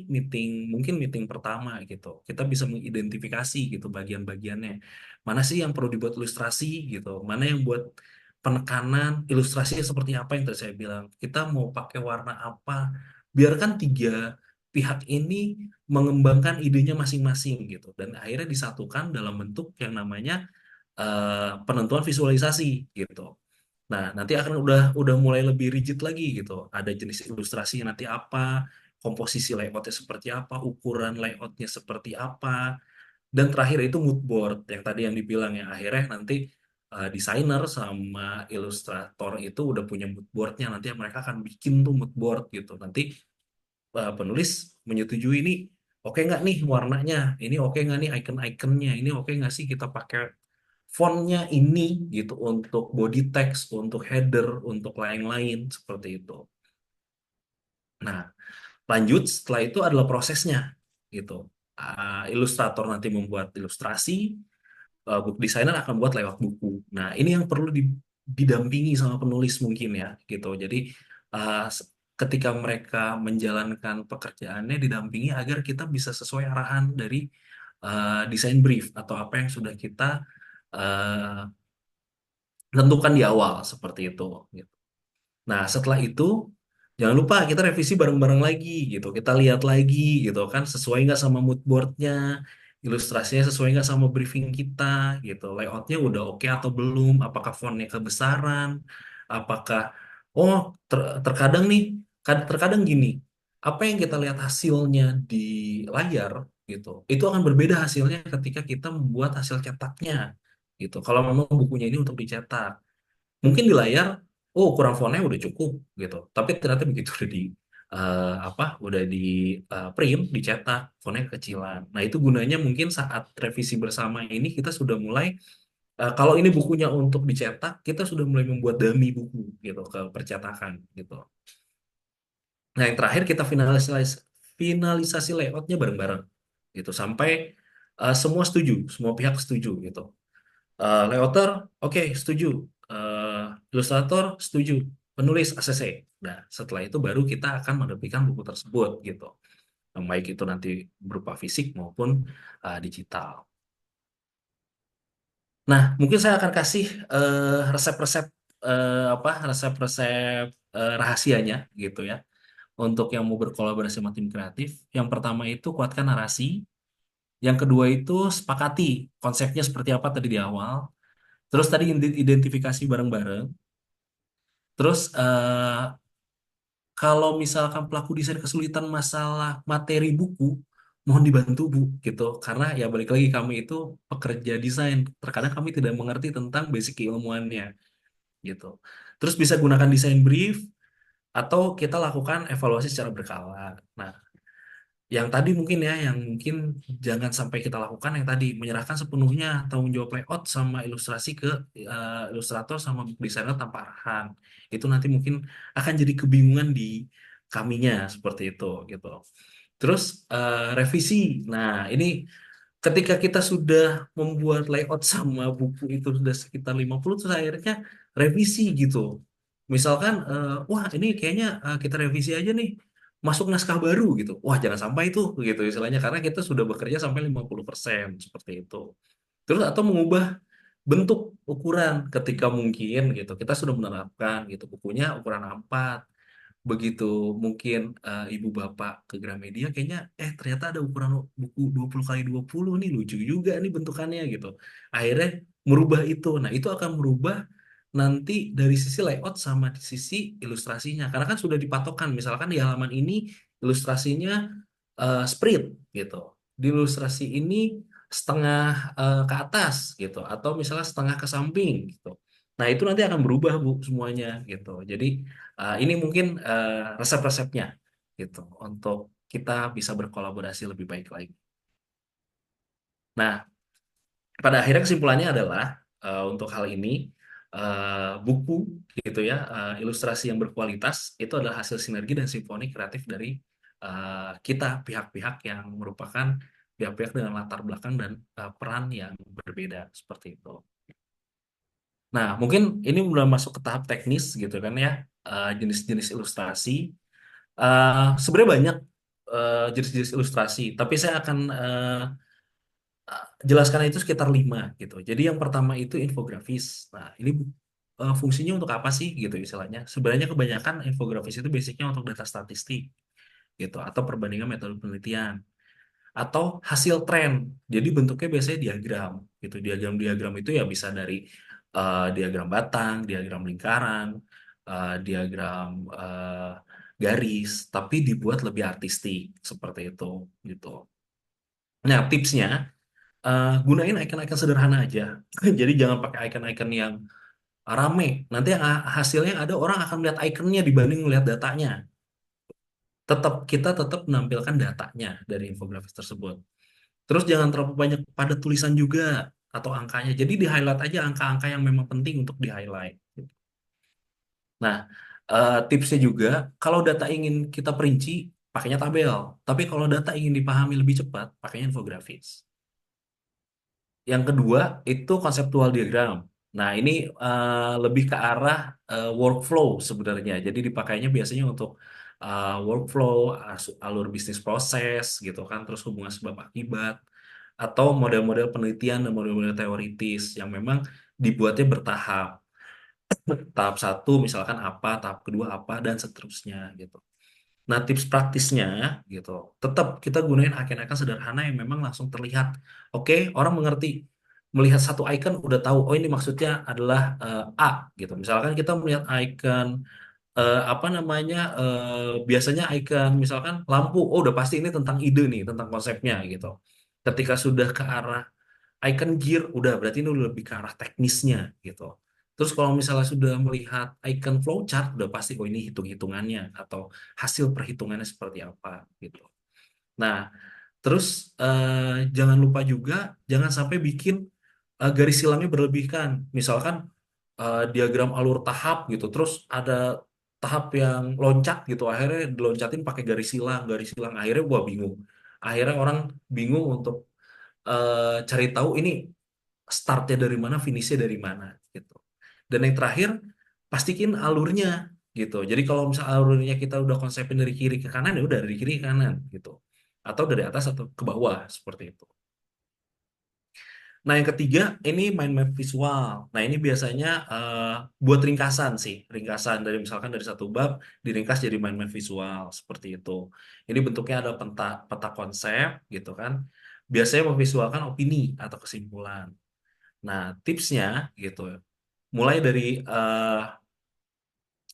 mungkin meeting pertama gitu. Kita bisa mengidentifikasi gitu bagian-bagiannya. Mana sih yang perlu dibuat ilustrasi gitu, mana yang buat penekanan ilustrasinya seperti apa yang tadi saya bilang. Kita mau pakai warna apa. Biarkan tiga pihak ini mengembangkan idenya masing-masing gitu dan akhirnya disatukan dalam bentuk yang namanya penentuan visualisasi gitu. Nah, nanti akan udah mulai lebih rigid lagi gitu. Ada jenis ilustrasi nanti apa, komposisi layoutnya seperti apa, ukuran layoutnya seperti apa, dan terakhir itu mood board yang tadi yang dibilang ya. Akhirnya nanti desainer sama ilustrator itu udah punya mood boardnya. Nanti mereka akan bikin tuh mood board gitu. Nanti penulis menyetujui ini oke nggak nih warnanya, ini oke nggak nih icon-iconnya, ini oke nggak sih kita pakai fontnya ini gitu untuk body text, untuk header, untuk lain-lain seperti itu. Nah, lanjut setelah itu adalah prosesnya gitu. Ilustrator nanti membuat ilustrasi, book designer akan buat lewat buku. Nah, ini yang perlu didampingi sama penulis mungkin ya gitu. Jadi uh, s- ketika mereka menjalankan pekerjaannya didampingi agar kita bisa sesuai arahan dari desain brief atau apa yang sudah kita uh, tentukan di awal seperti itu. Gitu. Nah, setelah itu jangan lupa kita revisi bareng-bareng lagi gitu. Kita lihat lagi gitu kan sesuai nggak sama mood boardnya, ilustrasinya sesuai nggak sama briefing kita gitu. Layoutnya udah oke atau belum? Apakah fontnya kebesaran? Apakah oh terkadang nih, terkadang gini, apa yang kita lihat hasilnya di layar gitu, itu akan berbeda hasilnya ketika kita membuat hasil cetaknya gitu. Kalau memang bukunya ini untuk dicetak. Mungkin di layar, oh ukuran fontnya udah cukup gitu. Tapi ternyata begitu udah di apa udah di print, dicetak, fontnya kecilan. Nah, itu gunanya mungkin saat revisi bersama ini kita sudah mulai kalau ini bukunya untuk dicetak, kita sudah mulai membuat dummy buku gitu ke percetakan gitu. Nah, yang terakhir kita finalisasi layoutnya bareng-bareng gitu sampai semua setuju, semua pihak setuju gitu. Layouter, oke, setuju. Ilustrator, setuju. Penulis ACC. Nah, setelah itu baru kita akan menerbitkan buku tersebut gitu. Baik itu nanti berupa fisik maupun digital. Nah, mungkin saya akan kasih resep-resep apa resep-resep rahasianya gitu ya untuk yang mau berkolaborasi sama tim kreatif. Yang pertama itu kuatkan narasi. Yang kedua itu sepakati konsepnya seperti apa tadi di awal. Terus tadi identifikasi bareng-bareng. Terus kalau misalkan pelaku desain kesulitan masalah materi buku, mohon dibantu Bu gitu. Karena ya balik lagi kami itu pekerja desain. Terkadang kami tidak mengerti tentang basic keilmuannya gitu. Terus bisa gunakan desain brief atau kita lakukan evaluasi secara berkala. Nah, yang tadi mungkin ya, yang mungkin jangan sampai kita lakukan yang tadi menyerahkan sepenuhnya tanggung jawab layout sama ilustrasi ke ilustrator sama desainer tanpa arahan. Itu nanti mungkin akan jadi kebingungan di kaminya seperti itu gitu. Terus revisi. Nah, ini ketika kita sudah membuat layout sama buku itu sudah sekitar 50 terus akhirnya revisi gitu. Misalkan wah ini kayaknya kita revisi aja nih masuk naskah baru gitu. Wah, jangan sampai itu gitu istilahnya karena kita sudah bekerja sampai 50% seperti itu. Terus atau mengubah bentuk ukuran ketika mungkin gitu. Kita sudah menerapkan gitu bukunya ukuran A4 begitu mungkin ibu bapak ke Gramedia kayaknya ternyata ada ukuran buku 20 kali 20 nih lucu juga nih bentukannya gitu. Akhirnya merubah itu. Nah, itu akan merubah nanti dari sisi layout sama di sisi ilustrasinya. Karena kan sudah dipatokkan misalkan di halaman ini ilustrasinya sprint gitu. Di ilustrasi ini setengah ke atas gitu atau misalnya setengah ke samping gitu. Nah, itu nanti akan berubah Bu semuanya gitu. Jadi ini mungkin resep-resepnya gitu untuk kita bisa berkolaborasi lebih baik lagi. Nah, pada akhirnya kesimpulannya adalah untuk hal ini buku gitu ya ilustrasi yang berkualitas itu adalah hasil sinergi dan simfoni kreatif dari kita pihak-pihak yang merupakan pihak-pihak dengan latar belakang dan peran yang berbeda seperti itu. Nah, mungkin ini udah masuk ke tahap teknis gitu kan ya jenis-jenis ilustrasi. Sebenarnya banyak jenis-jenis ilustrasi, tapi saya akan jelaskan itu sekitar 5 gitu. Jadi yang pertama itu infografis. Nah, ini fungsinya untuk apa sih gitu istilahnya? Sebenarnya kebanyakan infografis itu basicnya untuk data statistik gitu atau perbandingan metode penelitian atau hasil tren. Jadi bentuknya biasanya diagram gitu. Diagram-diagram itu ya bisa dari diagram batang, diagram lingkaran, diagram garis, tapi dibuat lebih artistik seperti itu gitu. Nah, tipsnya gunain icon-icon sederhana aja. Jadi jangan pakai icon-icon yang rame. Nanti hasilnya ada orang akan melihat ikonnya dibanding melihat datanya. Kita tetap menampilkan datanya dari infografis tersebut. Terus jangan terlalu banyak pada tulisan juga atau angkanya. Jadi di-highlight aja angka-angka yang memang penting untuk di-highlight. Nah, tipsnya juga kalau data ingin kita perinci, pakainya tabel. Tapi kalau data ingin dipahami lebih cepat, pakainya infografis. Yang kedua itu konseptual diagram. Nah, ini lebih ke arah workflow sebenarnya. Jadi dipakainya biasanya untuk workflow, alur bisnis proses gitu kan, terus hubungan sebab akibat, atau model-model penelitian dan model-model teoritis yang memang dibuatnya bertahap. Tahap satu misalkan apa, tahap kedua apa, dan seterusnya gitu. Nah, tips praktisnya gitu, tetap kita gunain icon-icon sederhana yang memang langsung terlihat. Oke, orang mengerti. Melihat satu icon udah tahu, oh ini maksudnya adalah A gitu. Misalkan kita melihat icon apa namanya biasanya icon misalkan lampu, oh udah pasti ini tentang ide nih, tentang konsepnya gitu. Ketika sudah ke arah icon gear, udah berarti ini udah lebih ke arah teknisnya gitu. Terus kalau misalnya sudah melihat icon flowchart, udah pasti oh ini hitung-hitungannya atau hasil perhitungannya seperti apa gitu. Nah, terus jangan lupa juga jangan sampai bikin garis silangnya berlebihkan. Misalkan diagram alur tahap gitu, terus ada tahap yang loncat gitu, akhirnya diloncatin pakai garis silang, akhirnya gua bingung. Akhirnya orang bingung untuk cari tahu ini startnya dari mana, finishnya dari mana gitu. Dan yang terakhir, pastikan alurnya gitu. Jadi kalau misal alurnya kita udah konsepin dari kiri ke kanan, ya udah dari kiri ke kanan gitu. Atau dari atas atau ke bawah seperti itu. Nah, yang ketiga ini mind map visual. Nah, ini biasanya buat ringkasan sih, ringkasan dari misalkan dari satu bab diringkas jadi mind map visual seperti itu. Ini bentuknya ada peta peta konsep gitu kan. Biasanya memvisualkan opini atau kesimpulan. Nah, tipsnya gitu, mulai dari eh,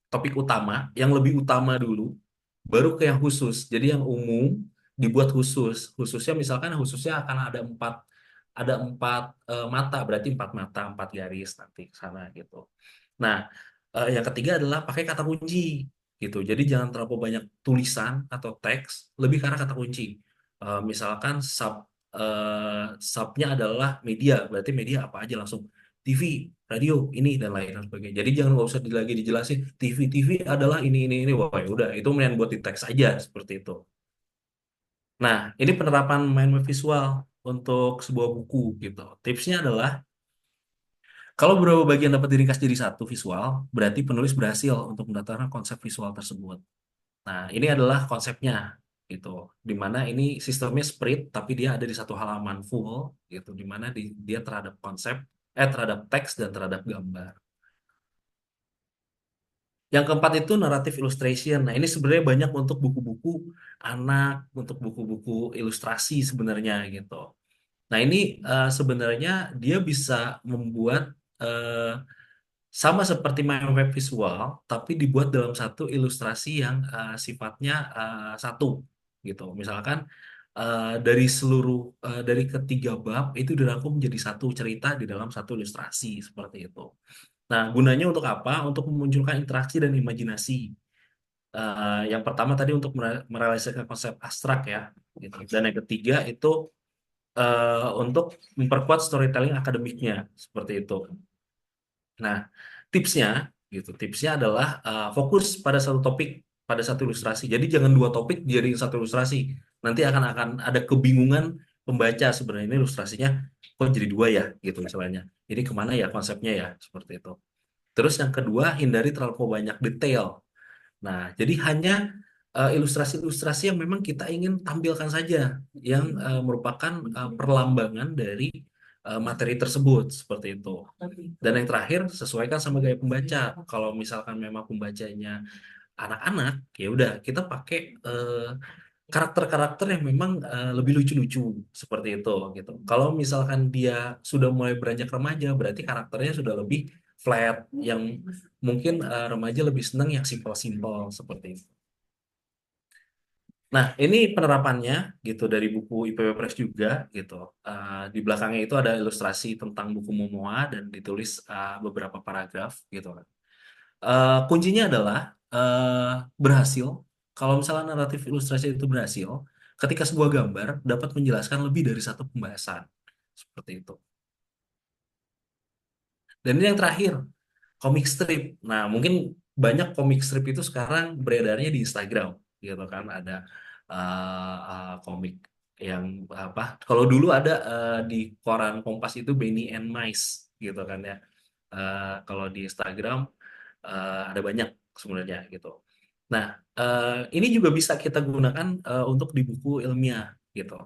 topik utama, yang lebih utama dulu, baru ke yang khusus. Jadi yang umum dibuat khusus. Khususnya misalkan khususnya akan ada empat mata, berarti empat mata, empat garis nanti ke sana gitu. Nah, yang ketiga adalah pakai kata kunci gitu. Jadi jangan terlalu banyak tulisan atau teks, lebih karena kata kunci. Misalkan subnya adalah media, berarti media apa aja langsung TV, radio, ini dan lain sebagainya. Jadi jangan nggak usah lagi dijelasin TV adalah ini. Wah, ya udah itu mending buat di teks aja seperti itu. Nah, ini penerapan mind map visual untuk sebuah buku gitu. Tipsnya adalah kalau beberapa bagian dapat diringkas jadi satu visual, berarti penulis berhasil untuk mendapatkan konsep visual tersebut. Nah, ini adalah konsepnya gitu. Di mana ini sistemnya sprint tapi dia ada di satu halaman full gitu, di mana dia terhadap konsep terhadap teks dan terhadap gambar. Yang keempat itu narrative illustration. Nah, ini sebenarnya banyak untuk buku-buku anak, untuk buku-buku ilustrasi sebenarnya gitu. Nah, ini sebenarnya dia bisa membuat eh, sama seperti main web visual, tapi dibuat dalam satu ilustrasi yang sifatnya satu gitu. Misalkan dari ketiga bab itu dirangkum menjadi satu cerita di dalam satu ilustrasi seperti itu. Nah, gunanya untuk apa? Untuk memunculkan interaksi dan imajinasi. Yang pertama tadi untuk merealisasikan konsep abstrak ya, gitu. Dan yang ketiga itu untuk memperkuat storytelling akademiknya seperti itu. Nah, tipsnya tipsnya adalah fokus pada satu topik, pada satu ilustrasi. Jadi jangan dua topik jadi satu ilustrasi. Nanti akan ada kebingungan pembaca sebenarnya ini ilustrasinya kok jadi dua ya gitu misalnya. Ini kemana ya konsepnya ya seperti itu. Terus yang kedua hindari terlalu banyak detail. Nah, jadi hanya ilustrasi-ilustrasi yang memang kita ingin tampilkan saja, yang merupakan perlambangan dari materi tersebut seperti itu. Dan yang terakhir, sesuaikan sama gaya pembaca. Kalau misalkan memang pembacanya anak-anak, ya udah kita pakai karakter-karakter yang memang lebih lucu-lucu seperti itu gitu. Kalau misalkan dia sudah mulai beranjak remaja, berarti karakternya sudah lebih flat, yang mungkin remaja lebih senang yang simpel-simpel seperti itu. Nah, ini penerapannya gitu dari buku IPB Press juga gitu. Di belakangnya itu ada ilustrasi tentang buku Momoa dan ditulis beberapa paragraf gitu kan. Kuncinya adalah berhasil. Kalau misalnya naratif ilustrasi itu berhasil, ketika sebuah gambar dapat menjelaskan lebih dari satu pembahasan. Seperti itu. Dan ini yang terakhir, komik strip. Nah, mungkin banyak komik strip itu sekarang beredarnya di Instagram, gitu kan. Ada komik yang apa? Kalau dulu ada di koran Kompas itu Benny and Mice, gitu kan ya. Kalau di Instagram ada banyak sebenarnya gitu. Nah, ini juga bisa kita gunakan untuk di buku ilmiah gitu.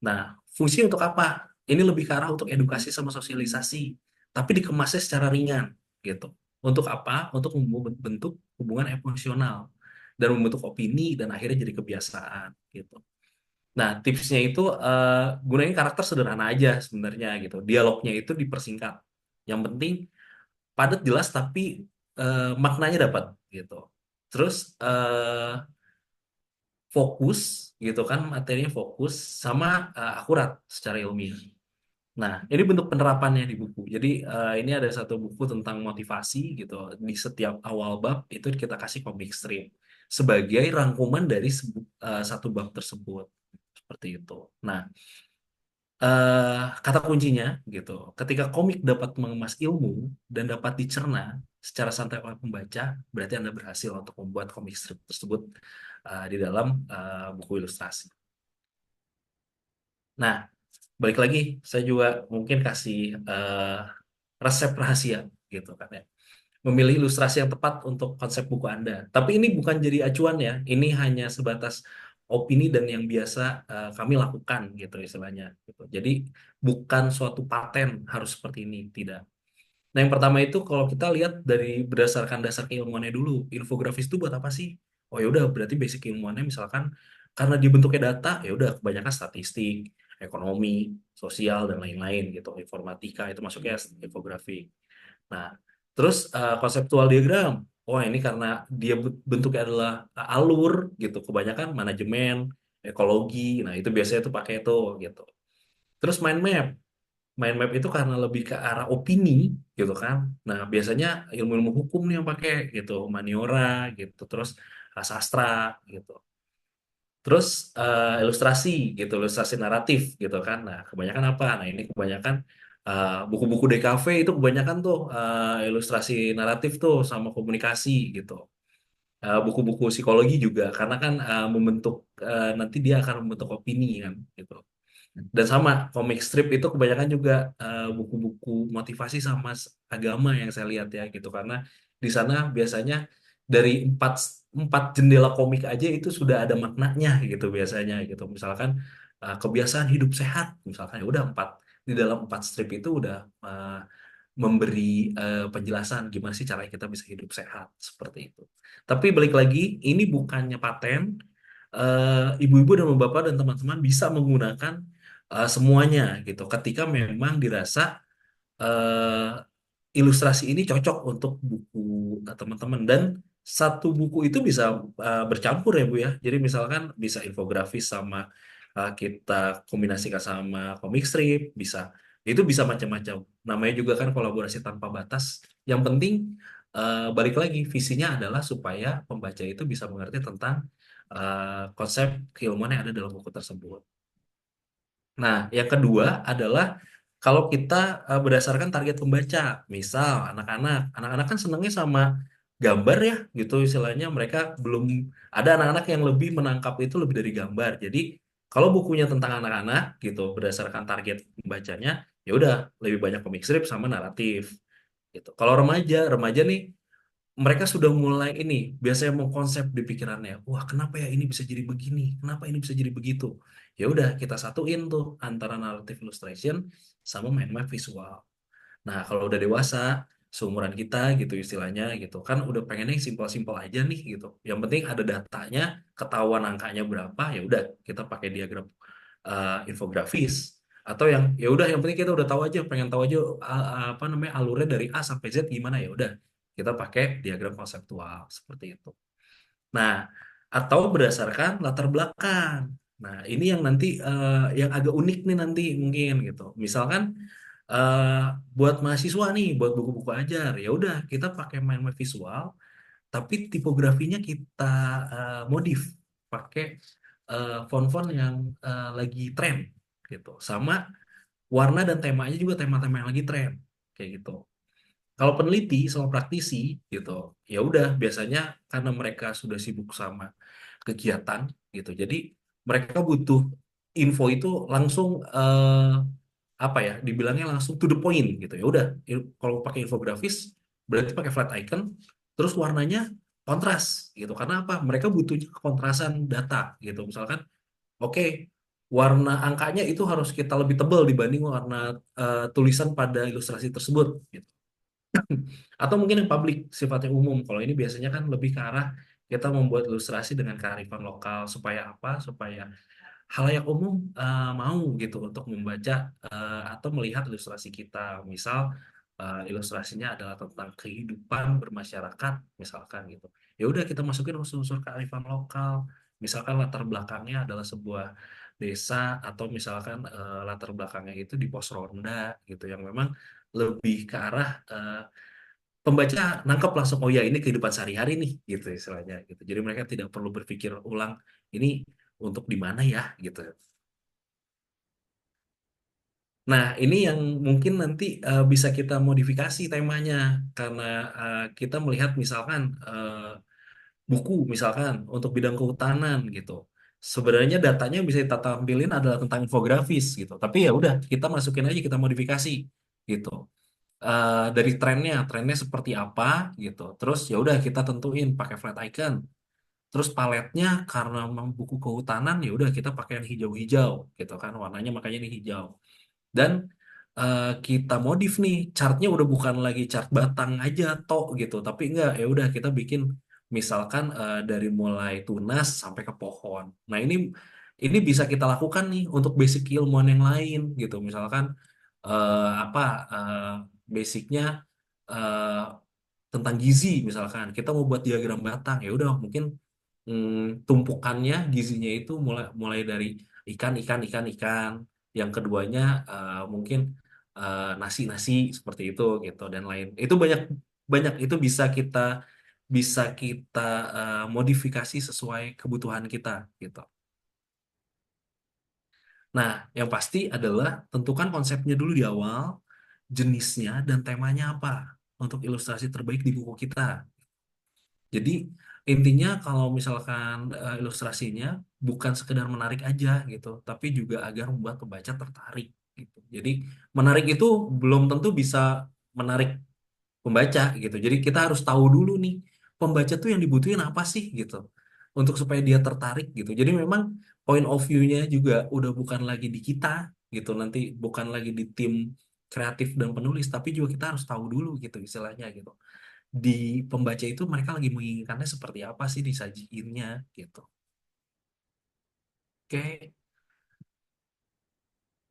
Nah, fungsi untuk apa? Ini lebih ke arah untuk edukasi sama sosialisasi, tapi dikemasnya secara ringan gitu. Untuk apa? Untuk membentuk hubungan emosional dan membentuk opini dan akhirnya jadi kebiasaan gitu. Nah, tipsnya itu gunain karakter sederhana aja sebenarnya gitu. Dialognya itu dipersingkat. Yang penting padat jelas tapi maknanya dapat gitu. Terus fokus gitu kan materinya fokus sama akurat secara ilmiah. Nah, ini bentuk penerapannya di buku. Jadi ini ada satu buku tentang motivasi gitu. Di setiap awal bab itu kita kasih comic strip sebagai rangkuman dari satu bab tersebut. Seperti itu. Nah, kata kuncinya gitu. Ketika komik dapat mengemas ilmu dan dapat dicerna secara santai oleh pembaca, berarti Anda berhasil untuk membuat komik strip tersebut di dalam buku ilustrasi. Nah, balik lagi, saya juga mungkin kasih resep rahasia gitu kan ya. Memilih ilustrasi yang tepat untuk konsep buku Anda. Tapi ini bukan jadi acuan ya, ini hanya sebatas opini dan yang biasa kami lakukan gitu istilahnya. Gitu. Jadi bukan suatu paten harus seperti ini, tidak. Nah, yang pertama itu kalau kita lihat dari berdasarkan dasar keilmuannya dulu, infografis itu buat apa sih? Oh ya udah, berarti basic ilmuannya misalkan karena dibentuknya data, ya udah kebanyakan statistik, ekonomi, sosial dan lain-lain gitu, informatika itu masuknya infografi. Nah, terus konseptual diagram. Oh, ini karena dia bentuknya adalah alur gitu, kebanyakan manajemen, ekologi. Nah, itu biasanya tuh pakai itu gitu. Terus mind map. Mind map itu karena lebih ke arah opini gitu kan. Nah, biasanya ilmu-ilmu hukum nih yang pakai gitu, humaniora gitu, terus sastra gitu. Terus ilustrasi gitu, ilustrasi naratif gitu kan. Nah, kebanyakan apa? Nah, ini kebanyakan buku-buku DKV itu kebanyakan tuh ilustrasi naratif tuh sama komunikasi gitu. Buku-buku psikologi juga karena kan membentuk nanti dia akan membentuk opini kan gitu. Dan sama komik strip itu kebanyakan juga buku-buku motivasi sama agama yang saya lihat ya gitu karena di sana biasanya dari empat jendela komik aja itu sudah ada maknanya gitu biasanya gitu. Misalkan kebiasaan hidup sehat misalkan ya udah di dalam empat strip itu udah memberi penjelasan gimana sih cara kita bisa hidup sehat seperti itu. Tapi balik lagi ini bukannya paten. Ibu-ibu dan bapak dan teman-teman bisa menggunakan semuanya gitu. Ketika memang dirasa eh, ilustrasi ini cocok untuk buku teman-teman dan satu buku itu bisa bercampur ya Bu ya. Jadi misalkan bisa infografis sama kita kombinasikan sama komik strip, bisa itu bisa macam-macam. Namanya juga kan kolaborasi tanpa batas. Yang penting balik lagi visinya adalah supaya pembaca itu bisa mengerti tentang konsep keilmuan yang ada dalam buku tersebut. Nah, yang kedua adalah kalau kita berdasarkan target pembaca, misal anak-anak kan senangnya sama gambar ya, gitu istilahnya mereka belum ada anak-anak yang lebih menangkap itu lebih dari gambar. Jadi kalau bukunya tentang anak-anak gitu, berdasarkan target pembacanya, ya udah lebih banyak komik strip sama naratif gitu. Kalau remaja nih mereka sudah mulai ini biasanya mau konsep di pikirannya wah kenapa ya ini bisa jadi begini kenapa ini bisa jadi begitu ya udah kita satuin tuh antara narrative illustration sama mind map visual. Nah kalau udah dewasa seumuran kita gitu istilahnya gitu kan udah pengennya yang simpel-simpel aja nih gitu yang penting ada datanya ketahuan angkanya berapa ya udah kita pakai diagram infografis atau yang ya udah yang penting kita udah tahu aja pengen tahu aja apa namanya alurnya dari A sampai Z gimana ya udah kita pakai diagram konseptual seperti itu. Nah, atau berdasarkan latar belakang. Nah, ini yang nanti yang agak unik nih nanti mungkin gitu. Misalkan eh, buat mahasiswa nih, buat buku-buku ajar, ya udah kita pakai mind map visual, tapi tipografinya kita modif pakai font-font yang lagi tren gitu. Sama warna dan temanya juga tema-tema yang lagi tren kayak gitu. Kalau peneliti sama praktisi gitu, ya udah biasanya karena mereka sudah sibuk sama kegiatan gitu, jadi mereka butuh info itu langsung apa ya, dibilangnya langsung to the point gitu. Ya udah, kalau pakai infografis berarti pakai flat icon, terus warnanya kontras gitu. Karena apa? Mereka butuhnya kontrasan data gitu. Misalkan, oke, warna angkanya itu harus kita lebih tebal dibanding warna tulisan pada ilustrasi tersebut. Gitu. Atau mungkin yang publik sifatnya umum. Kalau ini biasanya kan lebih ke arah kita membuat ilustrasi dengan kearifan lokal supaya apa? Supaya halayak umum mau gitu untuk membaca atau melihat ilustrasi kita. Misal ilustrasinya adalah tentang kehidupan bermasyarakat, misalkan gitu. Ya udah kita masukin unsur-unsur kearifan lokal. Misalkan latar belakangnya adalah sebuah desa atau misalkan latar belakangnya itu di pos ronda gitu yang memang lebih ke arah pembaca nangkep langsung oh ya ini kehidupan sehari-hari nih gitu istilahnya gitu. Jadi mereka tidak perlu berpikir ulang ini untuk di mana ya gitu. Nah, ini yang mungkin nanti bisa kita modifikasi temanya karena kita melihat misalkan buku misalkan untuk bidang kehutanan gitu. Sebenarnya datanya yang bisa kita tampilin adalah tentang infografis gitu. Tapi ya udah kita masukin aja kita modifikasi gitu. Dari trennya seperti apa gitu. Terus ya udah kita tentuin pakai flat icon. Terus paletnya karena memang buku kehutanan ya udah kita pakai yang hijau-hijau gitu kan warnanya makanya ini hijau. Dan kita modif nih chartnya udah bukan lagi chart batang aja tok gitu tapi enggak ya udah kita bikin misalkan dari mulai tunas sampai ke pohon nah ini bisa kita lakukan nih untuk basic keilmuan yang lain gitu misalkan apa eh, basicnya eh, tentang gizi misalkan kita mau buat diagram batang ya udah mungkin tumpukannya gizinya itu mulai mulai dari ikan. Yang keduanya mungkin nasi seperti itu gitu dan lain. Itu banyak banyak itu bisa kita modifikasi sesuai kebutuhan kita gitu. Nah, yang pasti adalah tentukan konsepnya dulu di awal, jenisnya dan temanya apa untuk ilustrasi terbaik di buku kita. Jadi intinya kalau misalkan ilustrasinya bukan sekedar menarik aja gitu, tapi juga agar membuat pembaca tertarik gitu. Jadi menarik itu belum tentu bisa menarik pembaca gitu. Jadi kita harus tahu dulu nih pembaca tuh yang dibutuhin apa sih gitu untuk supaya dia tertarik gitu. Jadi memang point of view-nya juga udah bukan lagi di kita gitu. Nanti bukan lagi di tim kreatif dan penulis, tapi juga kita harus tahu dulu gitu istilahnya gitu di pembaca itu mereka lagi menginginkannya seperti apa sih disajiinnya gitu. Oke.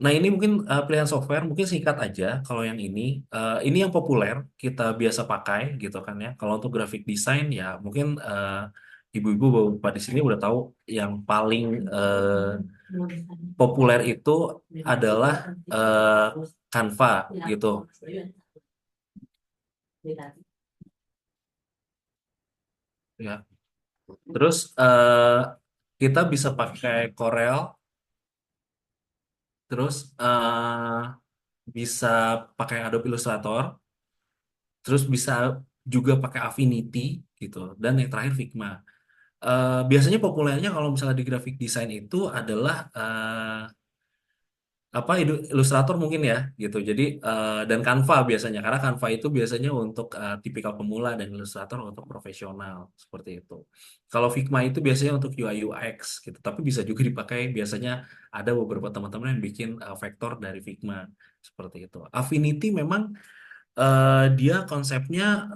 Nah ini mungkin pilihan software mungkin singkat aja kalau yang ini yang populer kita biasa pakai gitu kan ya. Kalau untuk graphic design ya mungkin ibu-ibu bapak di sini udah tahu yang paling populer itu adalah Canva gitu ya. Terus kita bisa pakai Corel, terus bisa pakai Adobe Illustrator, terus bisa juga pakai Affinity gitu, dan yang terakhir Figma. Biasanya populernya kalau misalnya di graphic design itu adalah apa Illustrator mungkin ya gitu. Jadi dan Canva biasanya karena Canva itu biasanya untuk tipikal pemula dan Illustrator untuk profesional seperti itu. Kalau Figma itu biasanya untuk UI UX gitu. Tapi bisa juga dipakai biasanya ada beberapa teman-teman yang bikin vektor dari Figma seperti itu. Affinity memang dia konsepnya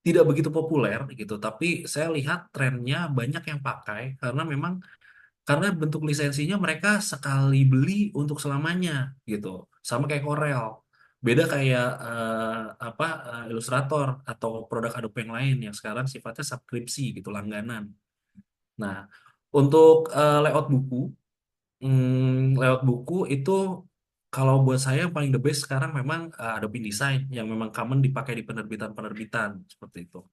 tidak begitu populer gitu, tapi saya lihat trennya banyak yang pakai karena memang karena bentuk lisensinya mereka sekali beli untuk selamanya gitu, sama kayak Corel. Beda kayak apa Illustrator atau produk Adobe yang lain yang sekarang sifatnya subskripsi gitu, langganan. Nah, untuk layout buku itu kalau buat saya yang paling the best sekarang memang Adobe InDesign yang memang common dipakai di penerbitan-penerbitan seperti itu.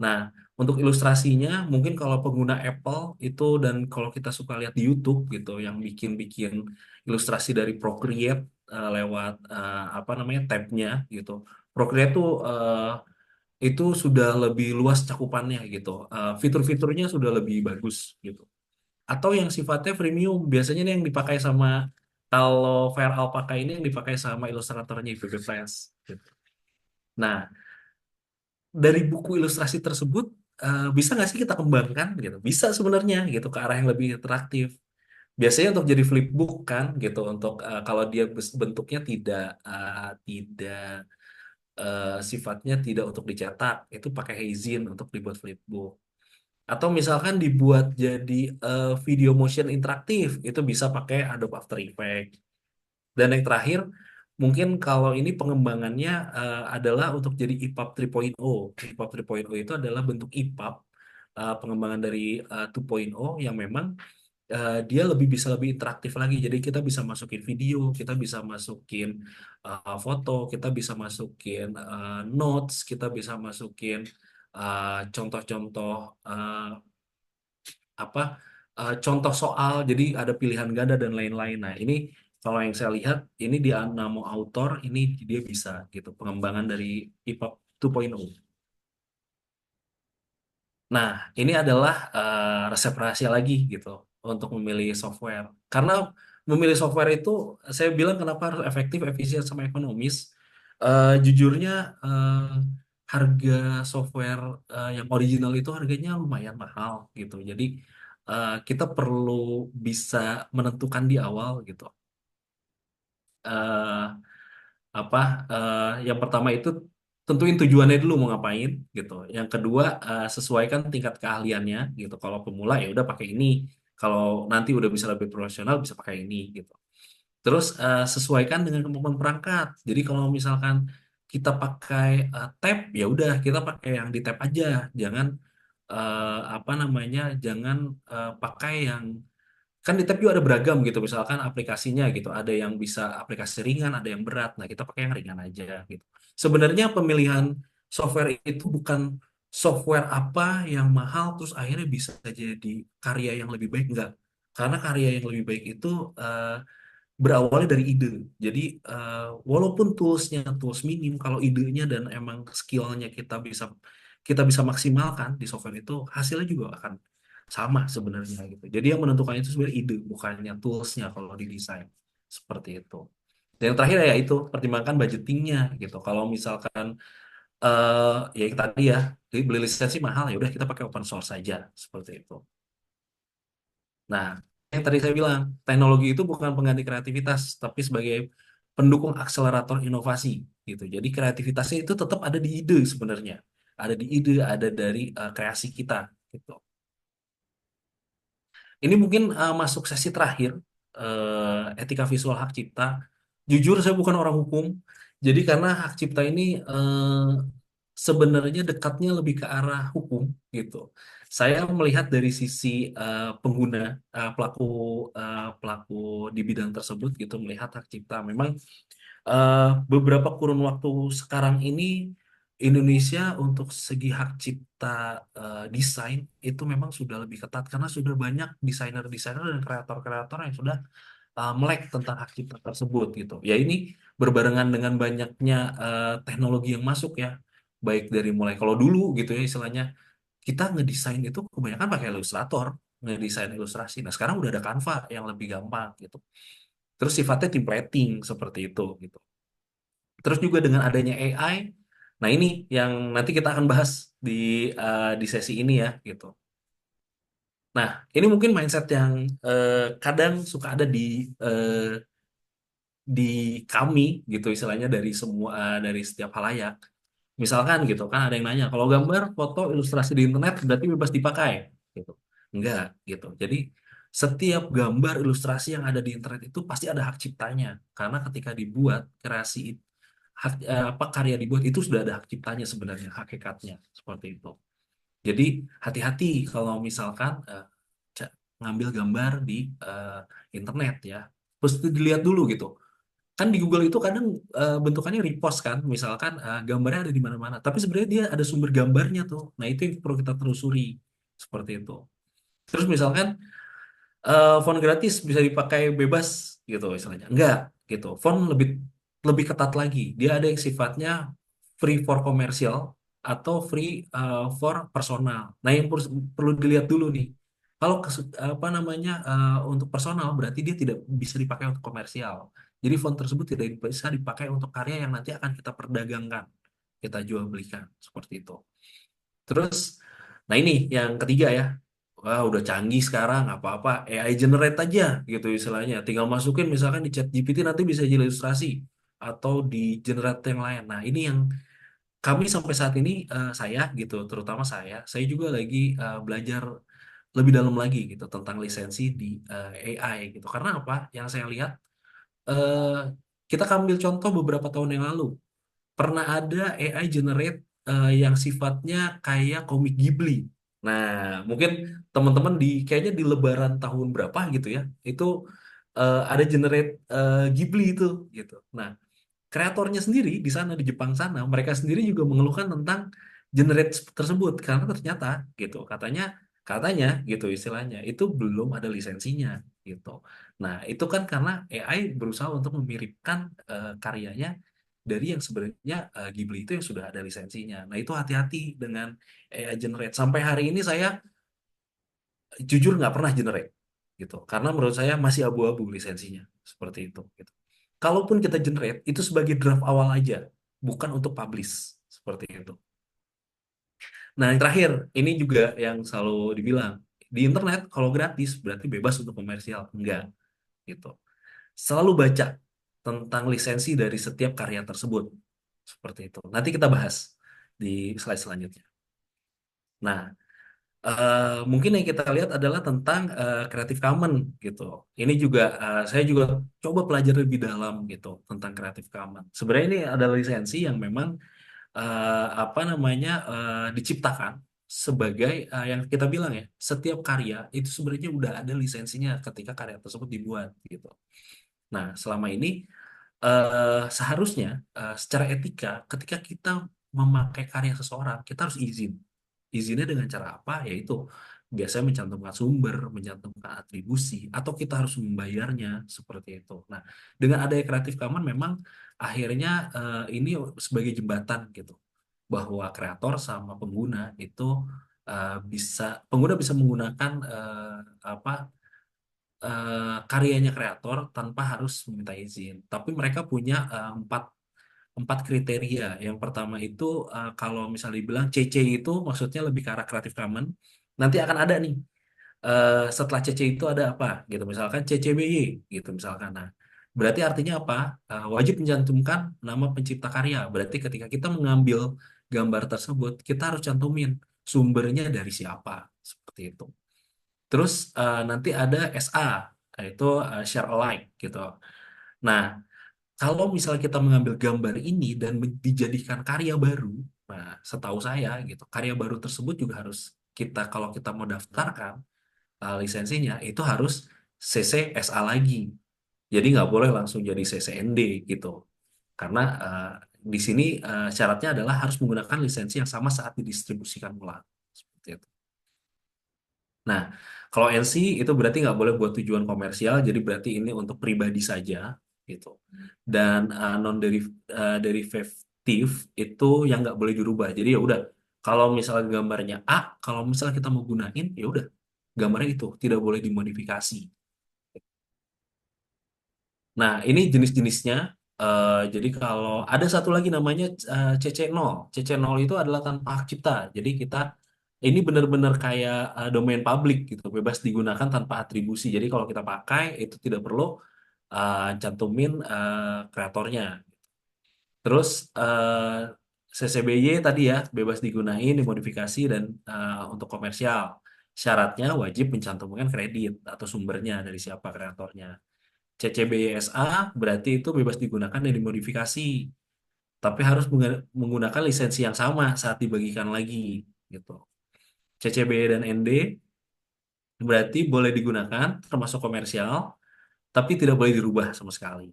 Nah, untuk ilustrasinya mungkin kalau pengguna Apple itu dan kalau kita suka lihat di YouTube gitu yang bikin-bikin ilustrasi dari Procreate lewat apa namanya tabnya gitu. Procreate tuh itu sudah lebih luas cakupannya gitu. Fitur-fiturnya sudah lebih bagus gitu. Atau yang sifatnya premium biasanya ini yang dipakai sama kalau Fair Alpaca ini yang dipakai sama ilustratornya VB Flash gitu. Nah, dari buku ilustrasi tersebut bisa nggak sih kita kembangkan gitu? Bisa sebenarnya gitu ke arah yang lebih interaktif. Biasanya untuk jadi flipbook kan gitu untuk kalau dia bentuknya tidak sifatnya tidak untuk dicetak itu pakai Heizin untuk dibuat flipbook. Atau misalkan dibuat jadi video motion interaktif itu bisa pakai Adobe After Effects. Dan yang terakhir, mungkin kalau ini pengembangannya adalah untuk jadi EPUB 3.0. EPUB 3.0 itu adalah bentuk EPUB, pengembangan dari 2.0 yang memang dia lebih interaktif lagi. Jadi kita bisa masukin video, kita bisa masukin foto, kita bisa masukin notes, kita bisa masukin contoh-contoh apa contoh soal. Jadi ada pilihan ganda dan lain-lain. Nah, ini kalau yang saya lihat ini di Namo Author ini dia bisa gitu pengembangan dari EPUB 2.0. Nah, ini adalah resep rahasia lagi gitu untuk memilih software. Karena memilih software itu saya bilang kenapa harus efektif, efisien, sama ekonomis. Jujurnya harga software yang original itu harganya lumayan mahal gitu. Jadi kita perlu bisa menentukan di awal gitu. eh, apa yang pertama itu tentuin tujuannya dulu mau ngapain gitu. Yang kedua sesuaikan tingkat keahliannya gitu. Kalau pemula ya udah pakai ini. Kalau nanti udah bisa lebih profesional bisa pakai ini gitu. Terus sesuaikan dengan kemampuan perangkat. Jadi kalau misalkan kita pakai tab ya udah kita pakai yang di tab aja. Jangan apa namanya? Jangan pakai yang kan di tab juga ada beragam gitu misalkan aplikasinya gitu ada yang bisa aplikasi ringan ada yang berat nah kita pakai yang ringan aja gitu sebenarnya pemilihan software itu bukan software apa yang mahal terus akhirnya bisa jadi karya yang lebih baik enggak karena karya yang lebih baik itu eh, berawalnya dari ide jadi walaupun toolsnya tools minim kalau idenya dan emang skillnya kita bisa maksimalkan di software itu hasilnya juga akan sama sebenarnya gitu. Jadi yang menentukan itu sebenarnya ide, bukannya toolsnya kalau di desain seperti itu. Dan yang terakhir ya itu pertimbangkan budgetingnya gitu. Kalau misalkan ya yang tadi ya beli lisensi mahal ya udah kita pakai open source saja seperti itu. Nah, yang tadi saya bilang teknologi itu bukan pengganti kreativitas, tapi sebagai pendukung akselerator inovasi gitu. Jadi kreativitasnya itu tetap ada di ide sebenarnya, ada di ide, ada dari kreasi kita gitu. Ini mungkin masuk sesi terakhir, etika visual hak cipta. Jujur saya bukan orang hukum, jadi karena hak cipta ini sebenarnya dekatnya lebih ke arah hukum gitu. Saya melihat dari sisi pengguna, pelaku pelaku di bidang tersebut gitu melihat hak cipta. Memang eh, beberapa kurun waktu sekarang ini Indonesia untuk segi hak cipta desain itu memang sudah lebih ketat karena sudah banyak desainer-desainer dan kreator-kreator yang sudah melek tentang hak cipta tersebut gitu. Ya ini berbarengan dengan banyaknya teknologi yang masuk ya, baik dari mulai kalau dulu gitu ya istilahnya kita ngedesain itu kebanyakan pakai Illustrator, ngedesain ilustrasi. Nah sekarang udah ada Canva yang lebih gampang gitu. Terus sifatnya templating seperti itu gitu. Terus juga dengan adanya AI, nah ini yang nanti kita akan bahas di di sesi ini ya gitu. Nah, ini mungkin mindset yang kadang suka ada eh, di kami gitu istilahnya dari semua dari setiap halayak. Misalkan gitu kan ada yang nanya, kalau gambar, foto, ilustrasi di internet berarti bebas dipakai gitu. Enggak gitu. Jadi setiap gambar ilustrasi yang ada di internet itu pasti ada hak ciptanya karena ketika dibuat kreasi apa karya dibuat itu sudah ada hak ciptanya sebenarnya hakikatnya seperti itu. Jadi hati-hati kalau misalkan ngambil gambar di eh, internet ya. Terus itu dilihat dulu gitu. Kan di Google itu kadang bentukannya repost kan, misalkan gambarnya ada di mana-mana. Tapi sebenarnya dia ada sumber gambarnya tuh. Nah itu yang perlu kita telusuri seperti itu. Terus misalkan font gratis bisa dipakai bebas gitu istilahnya. Enggak gitu. Font lebih lebih ketat lagi. Dia ada yang sifatnya free for komersial atau free for personal. Nah, yang perlu dilihat dulu nih. Kalau apa namanya untuk personal berarti dia tidak bisa dipakai untuk komersial. Jadi font tersebut tidak bisa dipakai untuk karya yang nanti akan kita perdagangkan, kita jual belikan seperti itu. Terus, nah ini yang ketiga ya. Wah, udah canggih sekarang, apa-apa AI generate aja gitu istilahnya. Tinggal masukin misalkan di chat GPT nanti bisa jadi ilustrasi atau di generate yang lain. Nah, ini yang kami sampai saat ini saya gitu, terutama saya juga lagi belajar lebih dalam lagi gitu tentang lisensi di AI gitu. Karena apa? Yang saya lihat eh, kita ambil contoh beberapa tahun yang lalu pernah ada AI generate yang sifatnya kayak komik Ghibli. Nah, mungkin teman-teman di kayaknya di Lebaran tahun berapa gitu ya, itu ada generate Ghibli itu gitu. Nah, kreatornya sendiri di sana di Jepang sana, mereka sendiri juga mengeluhkan tentang generate tersebut karena ternyata gitu, katanya katanya gitu istilahnya itu belum ada lisensinya gitu. Nah, itu kan karena AI berusaha untuk memiripkan karyanya dari yang sebenarnya Ghibli itu yang sudah ada lisensinya. Nah, itu hati-hati dengan AI generate. Sampai hari ini saya jujur nggak pernah generate gitu, karena menurut saya masih abu-abu lisensinya seperti itu gitu. Kalaupun kita generate itu sebagai draft awal aja, bukan untuk publish seperti itu. Nah, yang terakhir ini juga yang selalu dibilang di internet kalau gratis berarti bebas untuk komersial, enggak gitu. Selalu baca tentang lisensi dari setiap karya tersebut seperti itu. Nanti kita bahas di slide selanjutnya. Nah, mungkin yang kita lihat adalah tentang Creative Commons gitu. Ini juga saya juga coba pelajari lebih dalam gitu tentang Creative Commons. Sebenarnya ini adalah lisensi yang memang apa namanya diciptakan sebagai yang kita bilang ya, setiap karya itu sebenarnya udah ada lisensinya ketika karya tersebut dibuat gitu. Nah, selama ini seharusnya secara etika ketika kita memakai karya seseorang, kita harus izin. Izinnya dengan cara apa? Yaitu biasanya mencantumkan sumber, mencantumkan atribusi, atau kita harus membayarnya seperti itu. Nah, dengan adanya Creative Commons memang akhirnya ini sebagai jembatan gitu, bahwa kreator sama pengguna itu pengguna bisa menggunakan apa karyanya kreator tanpa harus meminta izin. Tapi mereka punya empat kriteria. Yang pertama itu kalau misalnya dibilang CC itu maksudnya lebih ke arah Creative Commons. Nanti akan ada nih setelah CC itu ada apa gitu. Misalkan CCBY gitu misalkan. Nah, berarti artinya apa? Wajib mencantumkan nama pencipta karya. Berarti ketika kita mengambil gambar tersebut, kita harus cantumin sumbernya dari siapa. Seperti itu. Terus nanti ada SA, yaitu share alike gitu. Nah, kalau misalnya kita mengambil gambar ini dan dijadikan karya baru, nah setahu saya gitu, karya baru tersebut juga harus kalau kita mau daftarkan lisensinya itu harus CC SA lagi. Jadi nggak boleh langsung jadi CCND gitu. Karena di sini syaratnya adalah harus menggunakan lisensi yang sama saat didistribusikan ulang. Seperti itu. Nah, kalau NC itu berarti nggak boleh buat tujuan komersial, jadi berarti ini untuk pribadi saja gitu. Dan non derivatif itu yang nggak boleh dirubah. Jadi ya udah, kalau misalnya gambarnya A, kalau misalnya kita mau gunain, ya udah gambarnya itu tidak boleh dimodifikasi. Nah, ini jenis-jenisnya. Jadi kalau ada satu lagi namanya CC0. CC0 itu adalah tanpa hak cipta. Jadi ini benar-benar kayak domain publik gitu, bebas digunakan tanpa atribusi. Jadi kalau kita pakai itu tidak perlu cantumin kreatornya. Terus CCBY tadi ya bebas digunain, dimodifikasi dan untuk komersial. Syaratnya wajib mencantumkan kredit atau sumbernya dari siapa kreatornya. CCBYSA berarti itu bebas digunakan dan dimodifikasi, tapi harus menggunakan lisensi yang sama saat dibagikan lagi gitu. CCBY dan ND berarti boleh digunakan termasuk komersial, tapi tidak boleh dirubah sama sekali.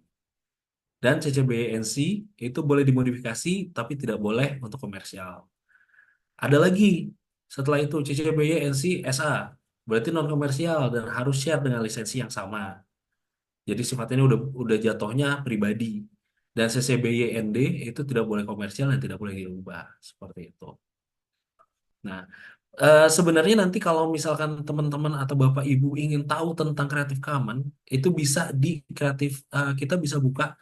Dan CCBY NC itu boleh dimodifikasi, tapi tidak boleh untuk komersial. Ada lagi setelah itu CCBY NC SA berarti non komersial dan harus share dengan lisensi yang sama. Jadi sifatnya udah jatuhnya pribadi. Dan CCBYND itu tidak boleh komersial dan tidak boleh diubah seperti itu. Nah, sebenarnya nanti kalau misalkan teman-teman atau Bapak Ibu ingin tahu tentang Creative Commons, itu bisa di kita bisa buka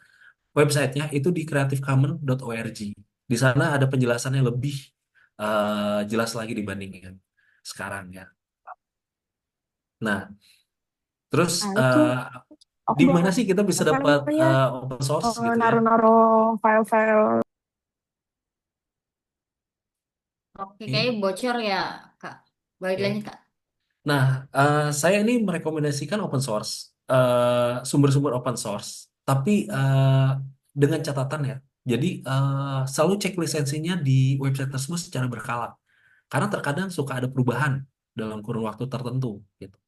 websitenya itu di creativecommons.org. Di sana ada penjelasannya lebih jelas lagi dibandingkan sekarang ya. Nah, terus Nah, itu aku di boleh mana sih kita bisa apa dapat namanya open source gitu ya? naruh-naruh file-file. Oke, kayaknya Oke. bocor ya, Kak. Balik Oke. lanjut, Kak. Nah, saya ini merekomendasikan open source, sumber-sumber open source, tapi dengan catatan ya. Jadi selalu cek lisensinya di website tersebut secara berkala. karena terkadang suka ada perubahan dalam kurun waktu tertentu gitu.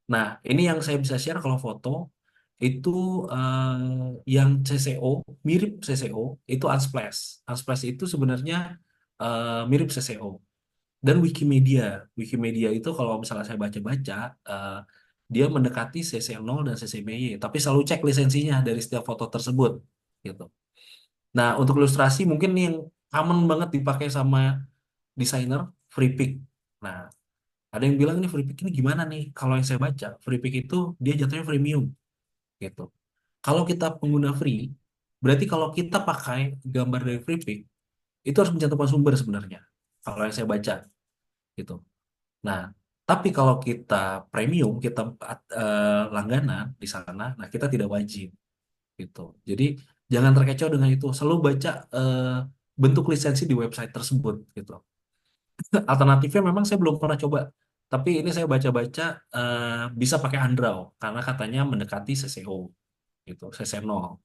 Nah, ini yang saya bisa share kalau foto itu yang CCO mirip CCO itu Unsplash. Unsplash itu sebenarnya mirip CCO dan Wikimedia. Wikimedia itu kalau misalnya saya baca-baca dia mendekati CC0 dan CC BY, tapi selalu cek lisensinya dari setiap foto tersebut gitu. Nah, untuk ilustrasi mungkin nih yang common banget dipakai sama desainer, free pick. Nah, ada yang bilang ini free pick ini gimana nih? Kalau yang saya baca, free pick itu dia jatuhnya freemium gitu. Kalau kita pengguna free, berarti kalau kita pakai gambar dari free pick, itu harus mencantumkan sumber sebenarnya. Kalau yang saya baca gitu. Nah, tapi kalau kita premium, kita langganan di sana, nah kita tidak wajib gitu. Jadi jangan terkecoh dengan itu. Selalu baca bentuk lisensi di website tersebut gitu. Alternatifnya memang saya belum pernah coba, tapi ini saya baca-baca bisa pakai Undraw karena katanya mendekati CCO gitu, CC0.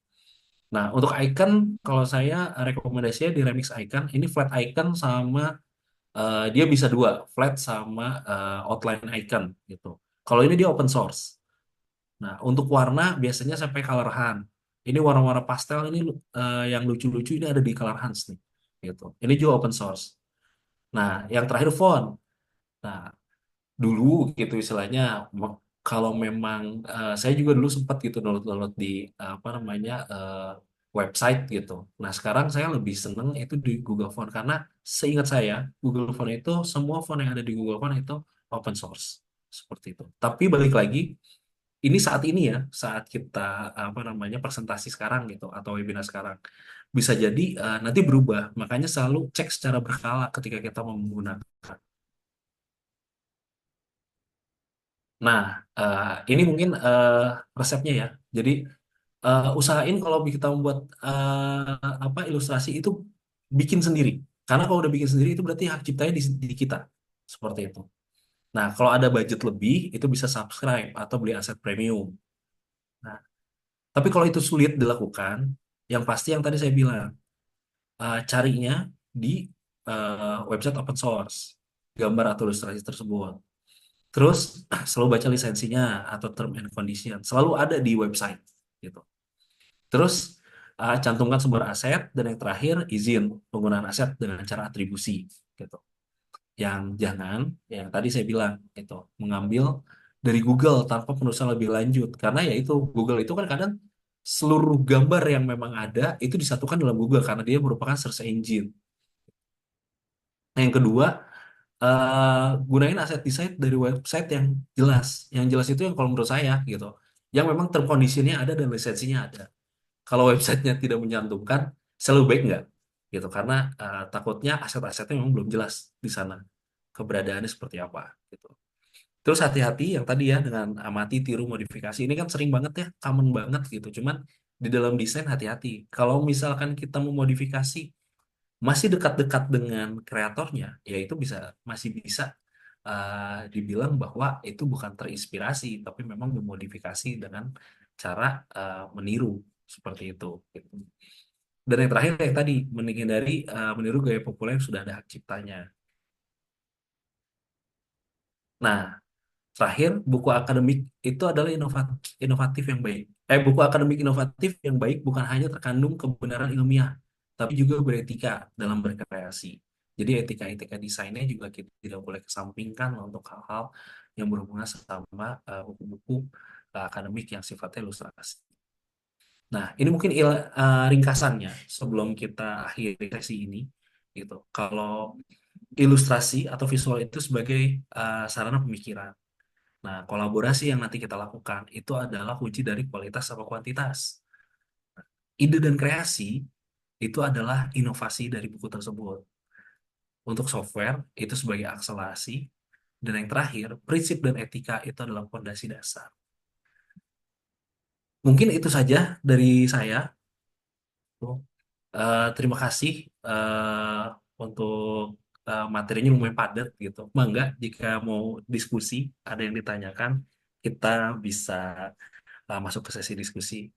Nah, untuk icon kalau saya rekomendasinya di Remix Icon ini flat icon sama dia bisa dua, flat sama outline icon gitu. Kalau ini dia open source. Nah, untuk warna biasanya sampai color hunt. Ini warna-warna pastel ini yang lucu-lucu ini ada di color hunts nih gitu. Ini juga open source. Nah, yang terakhir font. Nah, dulu gitu istilahnya kalau memang saya juga dulu sempat gitu download-download di apa namanya website gitu. Nah, sekarang saya lebih seneng itu di Google Font karena seingat saya Google Font itu semua font yang ada di Google Font itu open source seperti itu. Tapi balik lagi ini saat ini ya, saat kita apa namanya presentasi sekarang gitu atau webinar sekarang bisa jadi nanti berubah. Makanya selalu cek secara berkala ketika kita mau menggunakan. Nah, eh, ini mungkin resepnya ya. Jadi usahain kalau kita membuat apa ilustrasi itu bikin sendiri. Karena kalau udah bikin sendiri itu berarti hak ciptanya di kita. Seperti itu. Nah, kalau ada budget lebih itu bisa subscribe atau beli aset premium. Nah, tapi kalau itu sulit dilakukan, yang pasti yang tadi saya bilang, carinya di website open source, gambar atau ilustrasi tersebut. Terus selalu baca lisensinya atau term and condition, selalu ada di website gitu. Terus cantumkan sumber aset dan yang terakhir izin penggunaan aset dengan cara atribusi gitu. Yang jangan yang tadi saya bilang itu mengambil dari Google tanpa penelusuran lebih lanjut karena ya itu Google itu kan kadang seluruh gambar yang memang ada itu disatukan dalam Google karena dia merupakan search engine. Nah, yang kedua gunain aset desain dari website yang jelas. Yang jelas itu yang kalau menurut saya gitu. Yang memang term condition-nya ada dan lisensinya ada. Kalau websitenya tidak menyantumkan, selalu baik nggak? Gitu. Karena takutnya aset-asetnya memang belum jelas di sana. Keberadaannya seperti apa. Gitu. Terus hati-hati yang tadi ya dengan amati, tiru, modifikasi. Ini kan sering banget ya, common banget gitu. Cuman di dalam desain hati-hati. Kalau misalkan kita memodifikasi masih dekat-dekat dengan kreatornya, ya itu masih bisa dibilang bahwa itu bukan terinspirasi, tapi memang memodifikasi dengan cara meniru seperti itu. Gitu. Dan yang terakhir yang tadi menghindari meniru gaya populer yang sudah ada hak ciptanya. Nah, terakhir buku akademik itu adalah inovatif yang baik. Buku akademik inovatif yang baik bukan hanya terkandung kebenaran ilmiah, tapi juga beretika dalam berkreasi. Jadi etika-etika desainnya juga kita tidak boleh kesampingkan untuk hal-hal yang berhubungan sama buku-buku akademik yang sifatnya ilustrasi. Nah, ini mungkin ringkasannya sebelum kita akhiri sesi ini. Gitu. Kalau ilustrasi atau visual itu sebagai sarana pemikiran. Nah, kolaborasi yang nanti kita lakukan itu adalah kunci dari kualitas sama kuantitas. Ide dan kreasi itu adalah inovasi dari buku tersebut. Untuk software itu sebagai akselerasi, dan yang terakhir, prinsip dan etika itu adalah fondasi dasar. Mungkin itu saja dari saya. Terima kasih untuk materinya lumayan padat gitu. Mangga jika mau diskusi, ada yang ditanyakan, kita bisa masuk ke sesi diskusi.